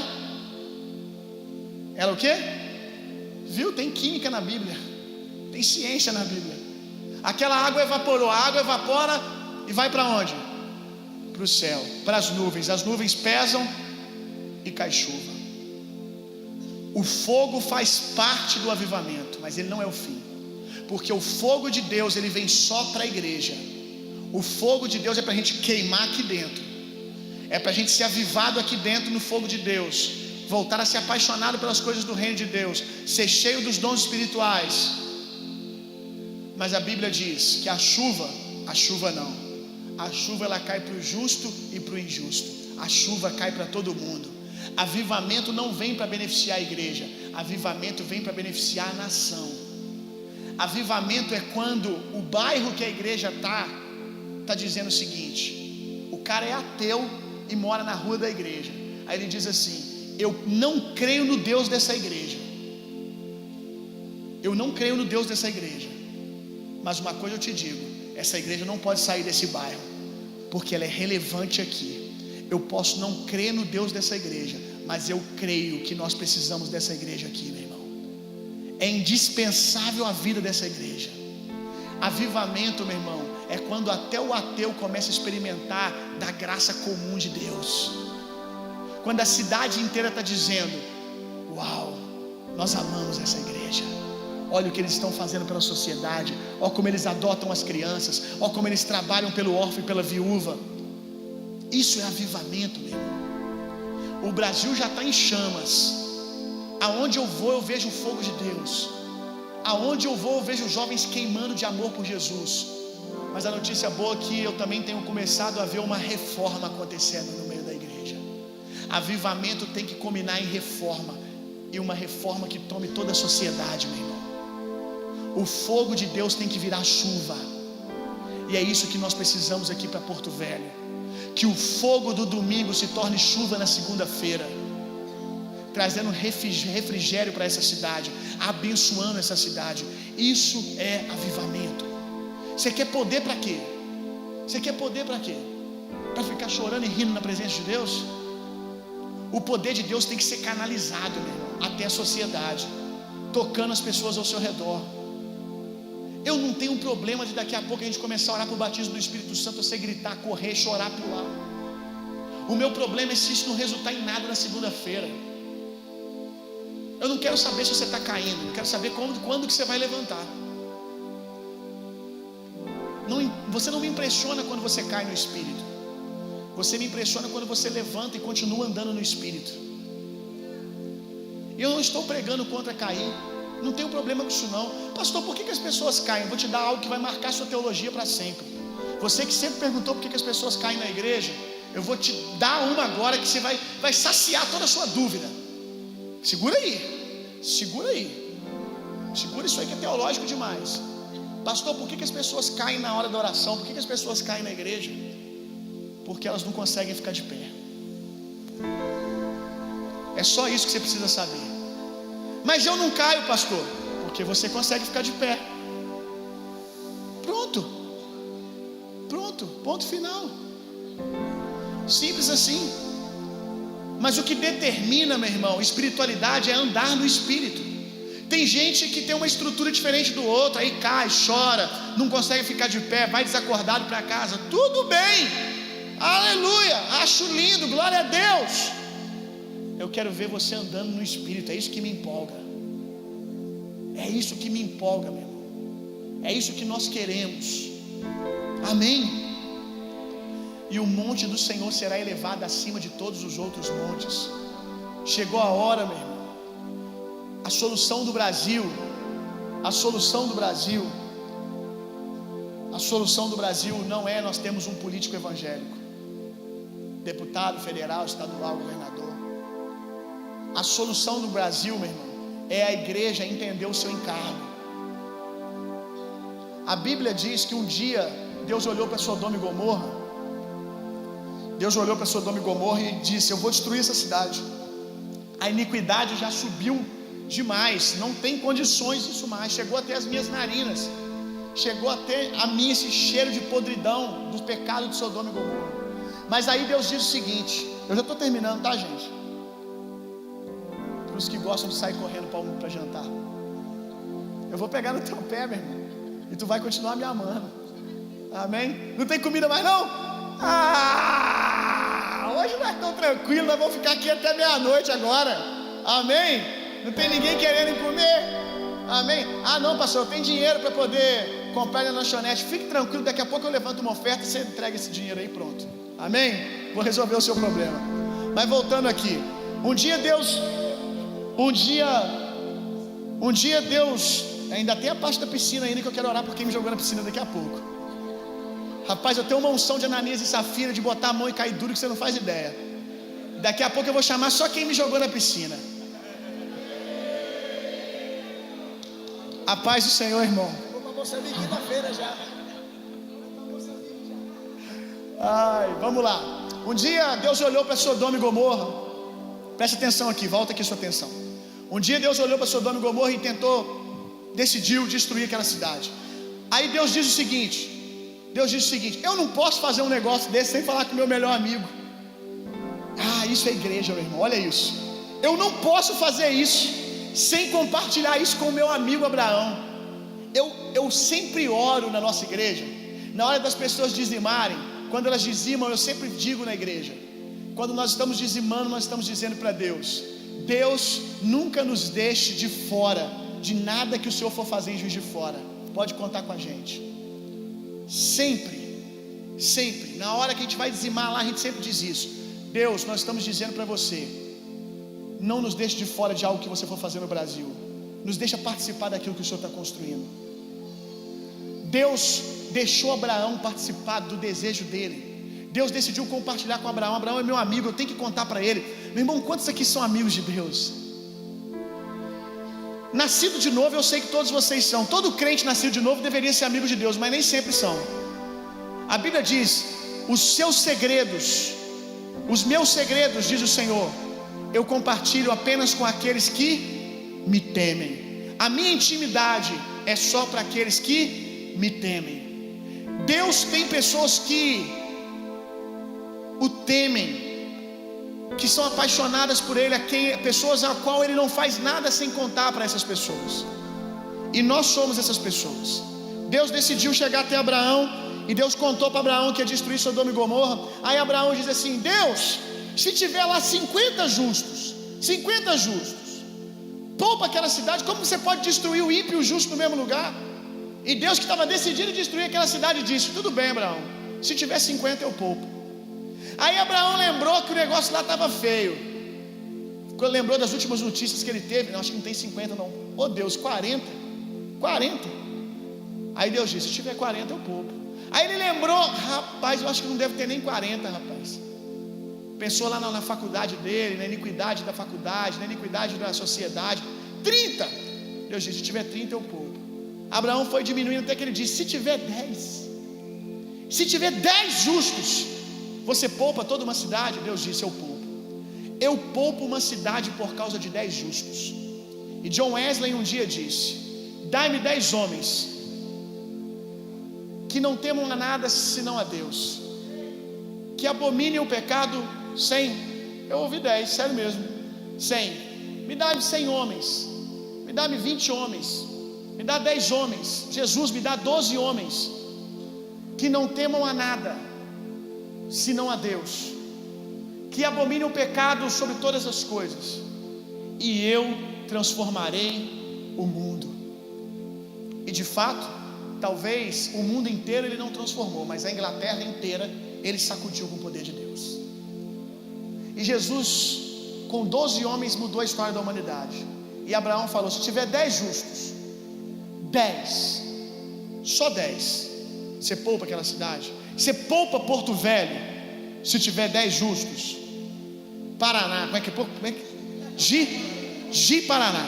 o quê? Viu? Tem química na Bíblia, tem ciência na Bíblia. Aquela água evaporou, a água evapora e vai para onde? Para o céu, para as nuvens. As nuvens pesam e cai chuva. O fogo faz parte do avivamento, mas ele não é o fim. Porque o fogo de Deus, ele vem só para a igreja. O fogo de Deus é para a gente queimar aqui dentro. É para a gente ser avivado aqui dentro no fogo de Deus. Voltar a ser apaixonado pelas coisas do reino de Deus. Ser cheio dos dons espirituais. Mas a Bíblia diz que a chuva não. A chuva ela cai para o justo e para o injusto. A chuva cai para todo mundo. Avivamento não vem para beneficiar a igreja. Avivamento vem para beneficiar a nação. Avivamento é quando o bairro que a igreja tá dizendo o seguinte: o cara é ateu e mora na rua da igreja. Aí ele diz assim: eu não creio no Deus dessa igreja. Eu não creio no Deus dessa igreja. Mas uma coisa eu te digo: essa igreja não pode sair desse bairro, porque ela é relevante aqui. Eu posso não crer no Deus dessa igreja, mas eu creio que nós precisamos dessa igreja aqui, meu irmão. É indispensável a vida dessa igreja. Avivamento, meu irmão, é quando até o ateu começa a experimentar da graça comum de Deus. Quando a cidade inteira está dizendo: uau, nós amamos essa igreja. Olha o que eles estão fazendo pela sociedade. Olha como eles adotam as crianças. Olha como eles trabalham pelo órfão e pela viúva. Isso é avivamento, meu irmão. O Brasil já está em chamas. Aonde eu vou, eu vejo o fogo de Deus. Aonde eu vou, eu vejo jovens queimando de amor por Jesus. Mas a notícia boa é que eu também tenho começado a ver uma reforma acontecendo no meio da igreja. Avivamento tem que culminar em reforma. E uma reforma que tome toda a sociedade, meu irmão. O fogo de Deus tem que virar chuva. E é isso que nós precisamos aqui para Porto Velho. Que o fogo do domingo se torne chuva na segunda-feira, trazendo refrigério para essa cidade, abençoando essa cidade. Isso é avivamento. Você quer poder para quê? Você quer poder para quê? Para ficar chorando e rindo na presença de Deus? O poder de Deus tem que ser canalizado, meu irmão, até a sociedade, tocando as pessoas ao seu redor. Eu não tenho um problema de daqui a pouco a gente começar a orar por batismo do Espírito Santo, você gritar, correr, chorar, pular. O meu problema é se isso não resultar em nada na segunda-feira. Eu não quero saber se você está caindo, eu quero saber quando que você vai levantar. Você não me impressiona quando você cai no Espírito. Você me impressiona quando você levanta e continua andando no Espírito. Eu não estou pregando contra cair. Não tenho problema com isso não. Pastor, por que as pessoas caem? Vou te dar algo que vai marcar sua teologia para sempre. Você que sempre perguntou por que as pessoas caem na igreja, eu vou te dar uma agora que você vai saciar toda a sua dúvida. Segura aí. Segura aí. Segura isso aí que é teológico demais. Pastor, por que as pessoas caem na hora da oração? Por que as pessoas caem na igreja? Porque elas não conseguem ficar de pé. É só isso que você precisa saber. Mas eu não caio, pastor, porque você consegue ficar de pé. Pronto. Pronto, ponto final. Simples assim. Mas o que determina, meu irmão, espiritualidade é andar no Espírito. Tem gente que tem uma estrutura diferente do outro, aí cai, chora, não consegue ficar de pé, vai desacordado para casa. Tudo bem, aleluia, acho lindo, glória a Deus. Eu quero ver você andando no Espírito, é isso que me empolga. É isso que me empolga, meu irmão. É isso que nós queremos. Amém. e o monte do Senhor será elevado acima de todos os outros montes. Chegou a hora, meu irmão. A solução do Brasil não é nós temos um político evangélico, deputado federal, estadual, governador. A solução do Brasil, meu irmão, é a igreja entender o seu encargo. A Bíblia diz que um dia Deus olhou para Sodoma e Gomorra. Deus olhou para Sodoma e Gomorra e disse: eu vou destruir essa cidade. A iniquidade já subiu demais, não tem condições disso mais. Chegou até as minhas narinas, chegou até a mim esse cheiro de podridão do pecado de Sodoma e Gomorra. Mas aí Deus diz o seguinte, eu já estou terminando, tá, gente? Para os que gostam de sair correndo para jantar, eu vou pegar no teu pé, meu irmão, e tu vai continuar me amando. Amém? Não tem comida mais não? Hoje nós estamos tranquilos, nós vamos ficar aqui até meia-noite agora. Amém? Não tem ninguém querendo comer. Amém? Ah não, pastor, eu tenho dinheiro para poder comprar na lanchonete. Fique tranquilo, daqui a pouco eu levanto uma oferta e você entrega esse dinheiro aí, pronto. Amém? Vou resolver o seu problema. Mas voltando aqui, um dia Deus, ainda tem a parte da piscina ainda, que eu quero orar por quem me jogou na piscina daqui a pouco. Rapaz, eu tenho uma unção de Ananias e Safira de botar a mão e cair duro que você não faz ideia. Daqui a pouco eu vou chamar só quem me jogou na piscina. A paz do Senhor, irmão. Vou pra Moçambique quinta-feira já. Ai, vamos lá. Um dia Deus olhou para Sodoma e Gomorra. Presta atenção aqui, volta aqui sua atenção. Um dia Deus olhou para Sodoma e Gomorra e decidiu destruir aquela cidade. Aí Deus diz o seguinte: eu não posso fazer um negócio desse sem falar com o meu melhor amigo. Isso é igreja, meu irmão, olha isso. Eu não posso fazer isso sem compartilhar isso com o meu amigo Abraão. Eu sempre oro na nossa igreja, na hora das pessoas dizimarem, quando elas dizimam, eu sempre digo na igreja, quando nós estamos dizimando, nós estamos dizendo para Deus: Deus, nunca nos deixe de fora de nada que o Senhor for fazer em Juiz de Fora. Pode contar com a gente. Sempre, na hora que a gente vai dizimar lá, a gente sempre diz isso: Deus, nós estamos dizendo para você, não nos deixe de fora de algo que você for fazer no Brasil. Nos deixa participar daquilo que o Senhor está construindo. Deus deixou Abraão participar do desejo dele. Deus decidiu compartilhar com Abraão. Abraão é meu amigo, eu tenho que contar para ele. Meu irmão, quantos aqui são amigos de Deus? Nascido de novo, eu sei que todos vocês são. Todo crente nascido de novo deveria ser amigo de Deus, mas nem sempre são. A Bíblia diz: os seus segredos, os meus segredos, diz o Senhor, eu compartilho apenas com aqueles que me temem. A minha intimidade é só para aqueles que me temem. Deus tem pessoas que o temem, que são apaixonadas por Ele, pessoas a qual Ele não faz nada sem contar para essas pessoas. E nós somos essas pessoas. Deus decidiu chegar até Abraão, e Deus contou para Abraão que ia destruir Sodoma e Gomorra. Aí Abraão diz assim: Deus, se tiver lá 50 justos, poupa aquela cidade. Como você pode destruir o ímpio e o justo no mesmo lugar? E Deus, que estava decidido destruir aquela cidade, disse: tudo bem, Abraão, se tiver 50 eu poupo. Aí Abraão lembrou que o negócio lá estava feio. Lembrou das últimas notícias que ele teve. Não, acho que não tem 50 não. Oh Deus, 40. Aí Deus disse: se tiver 40 eu poupo. Aí ele lembrou: rapaz, eu acho que não deve ter nem 40, rapaz. Pensou lá na faculdade dele, na iniquidade da faculdade, na iniquidade da sociedade. 30. Deus disse: se tiver 30 eu poupo. Abraão foi diminuindo até que ele disse: se tiver 10 justos, você poupa toda uma cidade? Deus disse: eu poupo. Eu poupo uma cidade por causa de 10 justos. E John Wesley um dia disse: dai-me 10 homens que não temam a nada senão a Deus, que abominem o pecado 100. Eu ouvi 10, sério mesmo, 100. Me dá 100 homens, me dá 20 homens, me dá 10 homens. Jesus, me dá 12 homens que não temam a nada senão a Deus, que abominem o pecado sobre todas as coisas, e eu transformarei o mundo. E de fato, talvez o mundo inteiro ele não transformou, mas a Inglaterra inteira ele sacudiu com o poder de Deus. E Jesus, com 12 homens, mudou a história da humanidade. E Abraão falou: se tiver 10 justos, 10, só 10, você poupa aquela cidade. Você poupa Porto Velho, se tiver 10 justos. Paraná, como é que Ji Paraná.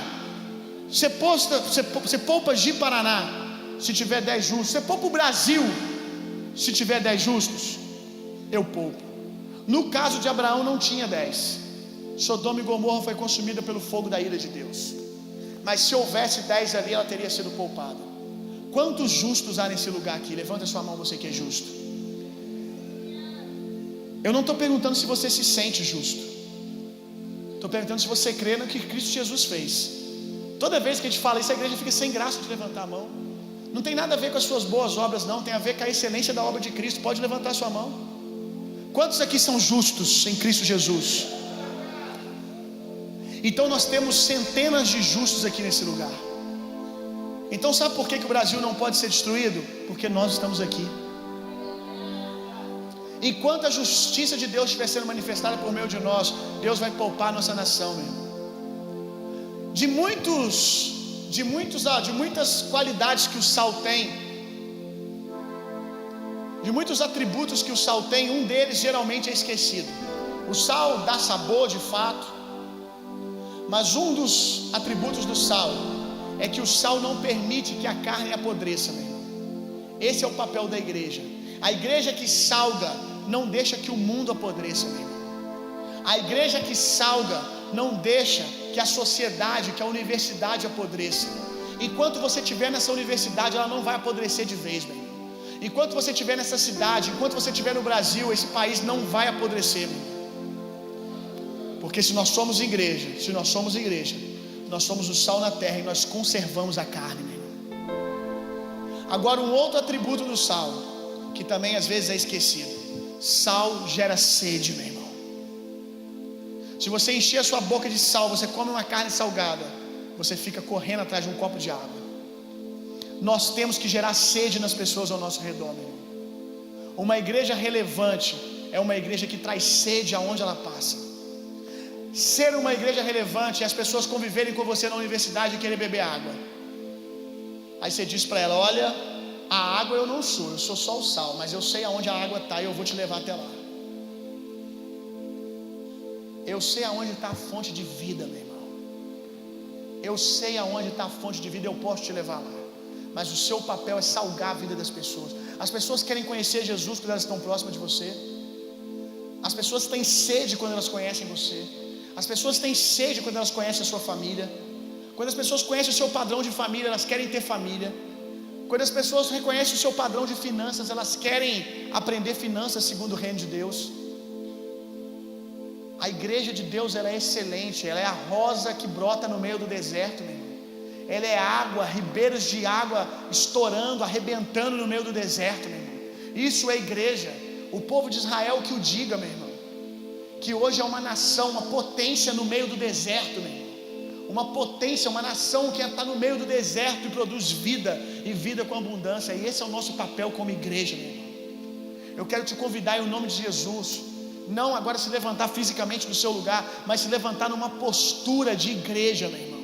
Você poupa Ji Paraná, se tiver 10 justos. Você poupa o Brasil, se tiver 10 justos. Eu poupo. No caso de Abraão não tinha 10. Sodoma e Gomorra foi consumida pelo fogo da ira de Deus. Mas se houvesse 10 ali, ela teria sido poupada. Quantos justos há nesse lugar aqui? Levanta sua mão, você que é justo. Eu não estou perguntando se você se sente justo. Estou perguntando se você crê no que Cristo Jesus fez. Toda vez que a gente fala isso, a igreja fica sem graça de levantar a mão. Não tem nada a ver com as suas boas obras, não. Tem a ver com a excelência da obra de Cristo. Pode levantar sua mão. Quantos aqui são justos em Cristo Jesus? Então nós temos centenas de justos aqui nesse lugar. Então sabe por que o Brasil não pode ser destruído? Porque nós estamos aqui. Enquanto a justiça de Deus estiver sendo manifestada por meio de nós, Deus vai poupar a nossa nação, meu irmão. De muitas qualidades que o Saul tem, de muitos atributos que o Saul tem, um deles geralmente é esquecido. O Saul dá sabor de fato, mas um dos atributos do Saul é que o Saul não permite que a carne apodreça, meu irmão. Esse é o papel da igreja. A igreja que salga não deixa que o mundo apodreça, meu irmão. A igreja que salga não deixa que a sociedade, que a universidade apodreça. Enquanto você estiver nessa universidade, ela não vai apodrecer de vez, meu irmão. Enquanto você estiver nessa cidade, enquanto você estiver no Brasil, esse país não vai apodrecer, meu irmão. Porque se nós somos igreja, nós somos o sal na terra e nós conservamos a carne, meu irmão. Agora, um outro atributo do sal, que também às vezes é esquecido: sal gera sede, meu irmão. Se você encher a sua boca de sal, você come uma carne salgada, você fica correndo atrás de um copo de água. Nós temos que gerar sede nas pessoas ao nosso redor, meu irmão. Uma igreja relevante é uma igreja que traz sede aonde ela passa. Ser uma igreja relevante é as pessoas conviverem com você na universidade e querer beber água. Aí você diz para ela: olha, a água eu não sou, eu sou só o sal, mas eu sei aonde a água está e eu vou te levar até lá. Eu sei aonde está a fonte de vida, meu irmão. Eu sei aonde está a fonte de vida, eu posso te levar lá. Mas o seu papel é salgar a vida das pessoas. As pessoas querem conhecer Jesus quando elas estão próximas de você. As pessoas têm sede quando elas conhecem você. As pessoas têm sede quando elas conhecem a sua família. Quando as pessoas conhecem o seu padrão de família, elas querem ter família. Quando as pessoas reconhecem o seu padrão de finanças, elas querem aprender finanças segundo o reino de Deus. A igreja de Deus, ela é excelente. Ela é a rosa que brota no meio do deserto, meu irmão. Ela é água, ribeiros de água estourando, arrebentando no meio do deserto, meu irmão. Isso é igreja. O povo de Israel que o diga, meu irmão, que hoje é uma nação, uma potência no meio do deserto, meu irmão. Uma potência, uma nação que está no meio do deserto e produz vida, e vida com abundância. E esse é o nosso papel como igreja, meu irmão. Eu quero te convidar em nome de Jesus, não agora se levantar fisicamente do seu lugar, mas se levantar numa postura de igreja, meu irmão.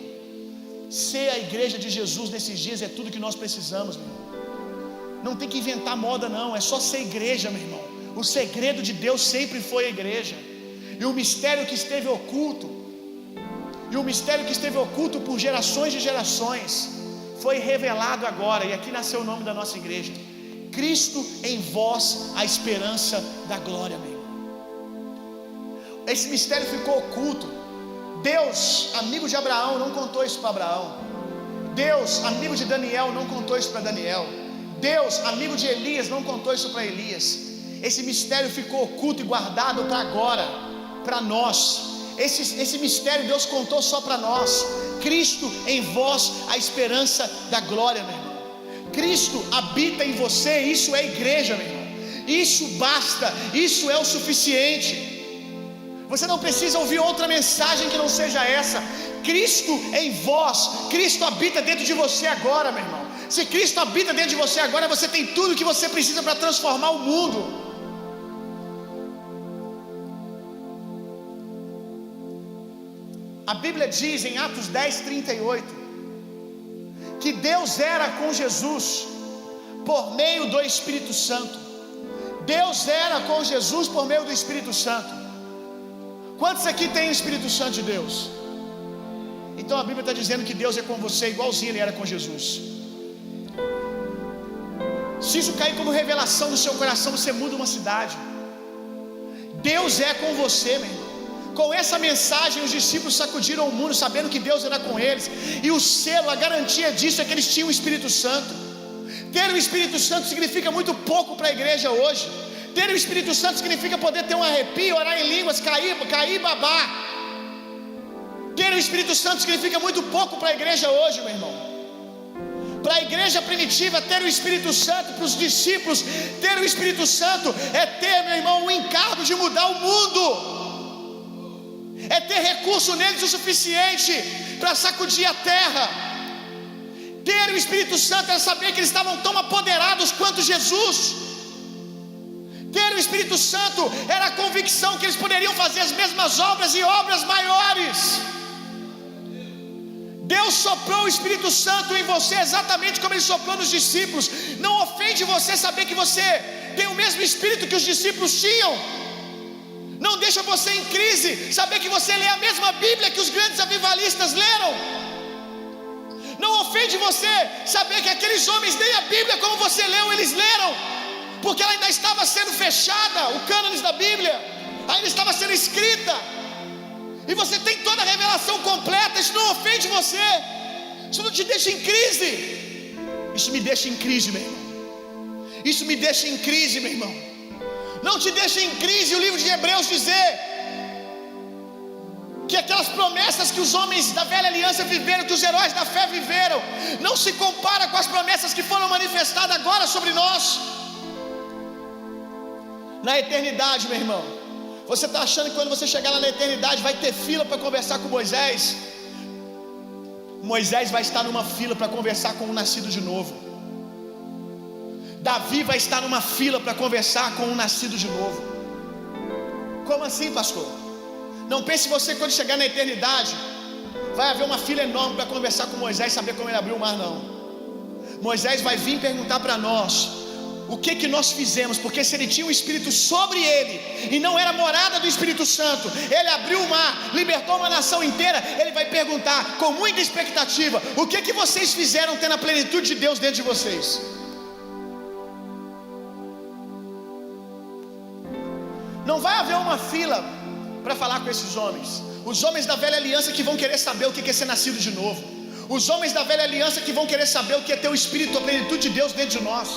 Ser a igreja de Jesus nesses dias é tudo que nós precisamos, meu irmão. Não tem que inventar moda, não, é só ser igreja, meu irmão. O segredo de Deus sempre foi a igreja. E o mistério que esteve oculto, por gerações de gerações, foi revelado agora, e aqui nasceu o nome da nossa igreja: Cristo em vós, a esperança da glória, meu irmão. Esse mistério ficou oculto. Deus, amigo de Abraão, não contou isso para Abraão. Deus, amigo de Daniel, não contou isso para Daniel. Deus, amigo de Elias, não contou isso para Elias. Esse mistério ficou oculto e guardado para agora, para nós. Esse mistério Deus contou só para nós. Cristo em vós, a esperança da glória, meu irmão. Cristo habita em você, isso é igreja, meu irmão. Isso basta, isso é o suficiente. Você não precisa ouvir outra mensagem que não seja essa. Cristo em vós, Cristo habita dentro de você agora, meu irmão. Se Cristo habita dentro de você agora, você tem tudo que você precisa para transformar o mundo. A Bíblia diz em Atos 10:38 que Deus era com Jesus por meio do Espírito Santo. Deus era com Jesus por meio do Espírito Santo. Quantos aqui tem o Espírito Santo de Deus? Então a Bíblia está dizendo que Deus é com você igualzinho Ele era com Jesus. Se isso cair como revelação no seu coração, você muda uma cidade. Deus é com você, meu irmão. Com essa mensagem, os discípulos sacudiram o mundo, sabendo que Deus era com eles. E o selo, a garantia disso é que eles tinham o Espírito Santo. Ter o Espírito Santo significa muito pouco para a igreja hoje. Ter o Espírito Santo significa poder ter um arrepio, orar em línguas, cair babá. Ter o Espírito Santo significa muito pouco para a igreja hoje, meu irmão. Para a igreja primitiva, ter o Espírito Santo, para os discípulos, ter o Espírito Santo é ter, meu irmão, o encargo de mudar o mundo. É ter recurso neles o suficiente para sacudir a terra. Ter o Espírito Santo era saber que eles estavam tão apoderados quanto Jesus. Ter o Espírito Santo era a convicção que eles poderiam fazer as mesmas obras e obras maiores. Deus soprou o Espírito Santo em você exatamente como Ele soprou nos discípulos. Não ofende você saber que você tem o mesmo Espírito que os discípulos tinham. Não deixa você em crise saber que você lê a mesma Bíblia que os grandes avivalistas leram. Não ofende você saber que aqueles homens nem a Bíblia como você leu, eles leram, porque ela ainda estava sendo fechada, o cânone da Bíblia ainda estava sendo escrita, e você tem toda a revelação completa. Isso não ofende você, isso não te deixa em crise. Isso me deixa em crise, meu irmão. Isso me deixa em crise, meu irmão. Não te deixa em crise o livro de Hebreus dizer que aquelas promessas que os homens da velha aliança viveram, que os heróis da fé viveram, não se compara com as promessas que foram manifestadas agora sobre nós. Na eternidade, meu irmão, você está achando que quando você chegar lá na eternidade vai ter fila para conversar com Moisés? Moisés vai estar numa fila para conversar com um nascido de novo. Davi vai estar numa fila para conversar com um nascido de novo. Como assim, pastor? Não pense você quando chegar na eternidade vai haver uma fila enorme para conversar com Moisés e saber como ele abriu o mar, não. Moisés vai vir perguntar para nós o que nós fizemos, porque se ele tinha o Espírito sobre ele e não era morada do Espírito Santo, ele abriu o mar, libertou uma nação inteira. Ele vai perguntar com muita expectativa: o que vocês fizeram tendo a plenitude de Deus dentro de vocês? Não vai haver uma fila para falar com esses homens. Os homens da velha aliança que vão querer saber o que é ser nascido de novo. Os homens da velha aliança que vão querer saber o que é ter o Espírito, a plenitude de Deus dentro de nós.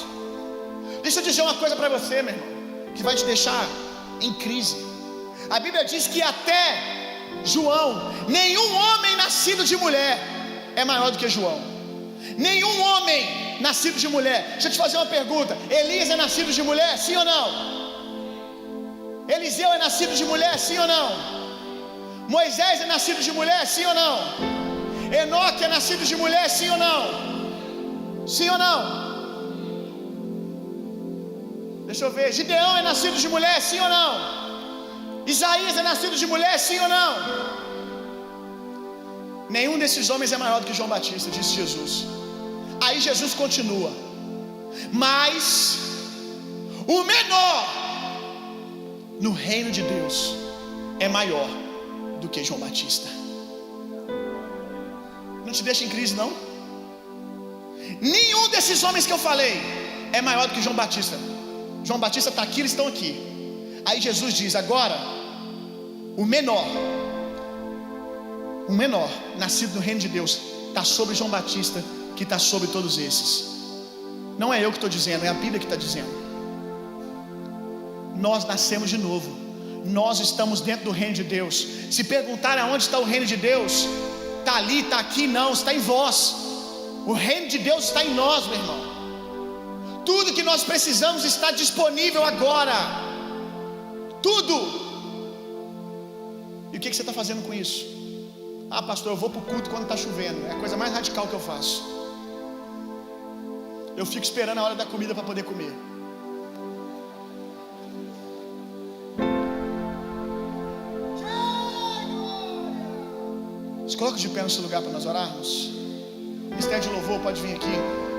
Deixa eu dizer uma coisa para você, meu irmão, que vai te deixar em crise. A Bíblia diz que até João, nenhum homem nascido de mulher é maior do que João. Nenhum homem nascido de mulher. Deixa eu te fazer uma pergunta: Elias é nascido de mulher, sim ou não? Eliseu é nascido de mulher, sim ou não? Moisés é nascido de mulher, sim ou não? Enoque é nascido de mulher, sim ou não? Sim ou não? Deixa eu ver. Gideão é nascido de mulher, sim ou não? Isaías é nascido de mulher, sim ou não? Nenhum desses homens é maior do que João Batista, disse Jesus. Aí Jesus continua: mas o menor no reino de Deus é maior do que João Batista. Não te deixa em crise, não? Nenhum desses homens que eu falei é maior do que João Batista. João Batista está aqui, eles estão aqui. Aí Jesus diz: agora o menor, nascido no reino de Deus, está sobre João Batista, que está sobre todos esses. Não é eu que estou dizendo, é a Bíblia que está dizendo. Nós nascemos de novo. Nós estamos dentro do reino de Deus. Se perguntar aonde está o reino de Deus, está ali, está aqui? Não, está em vós. O reino de Deus está em nós, meu irmão. Tudo que nós precisamos está disponível agora. Tudo. E o que você está fazendo com isso? Ah, pastor, eu vou para o culto quando está chovendo. É a coisa mais radical que eu faço. Eu fico esperando a hora da comida para poder comer. coloque de pé nesse lugar para nós orarmos. Ministério de louvor, pode vir aqui.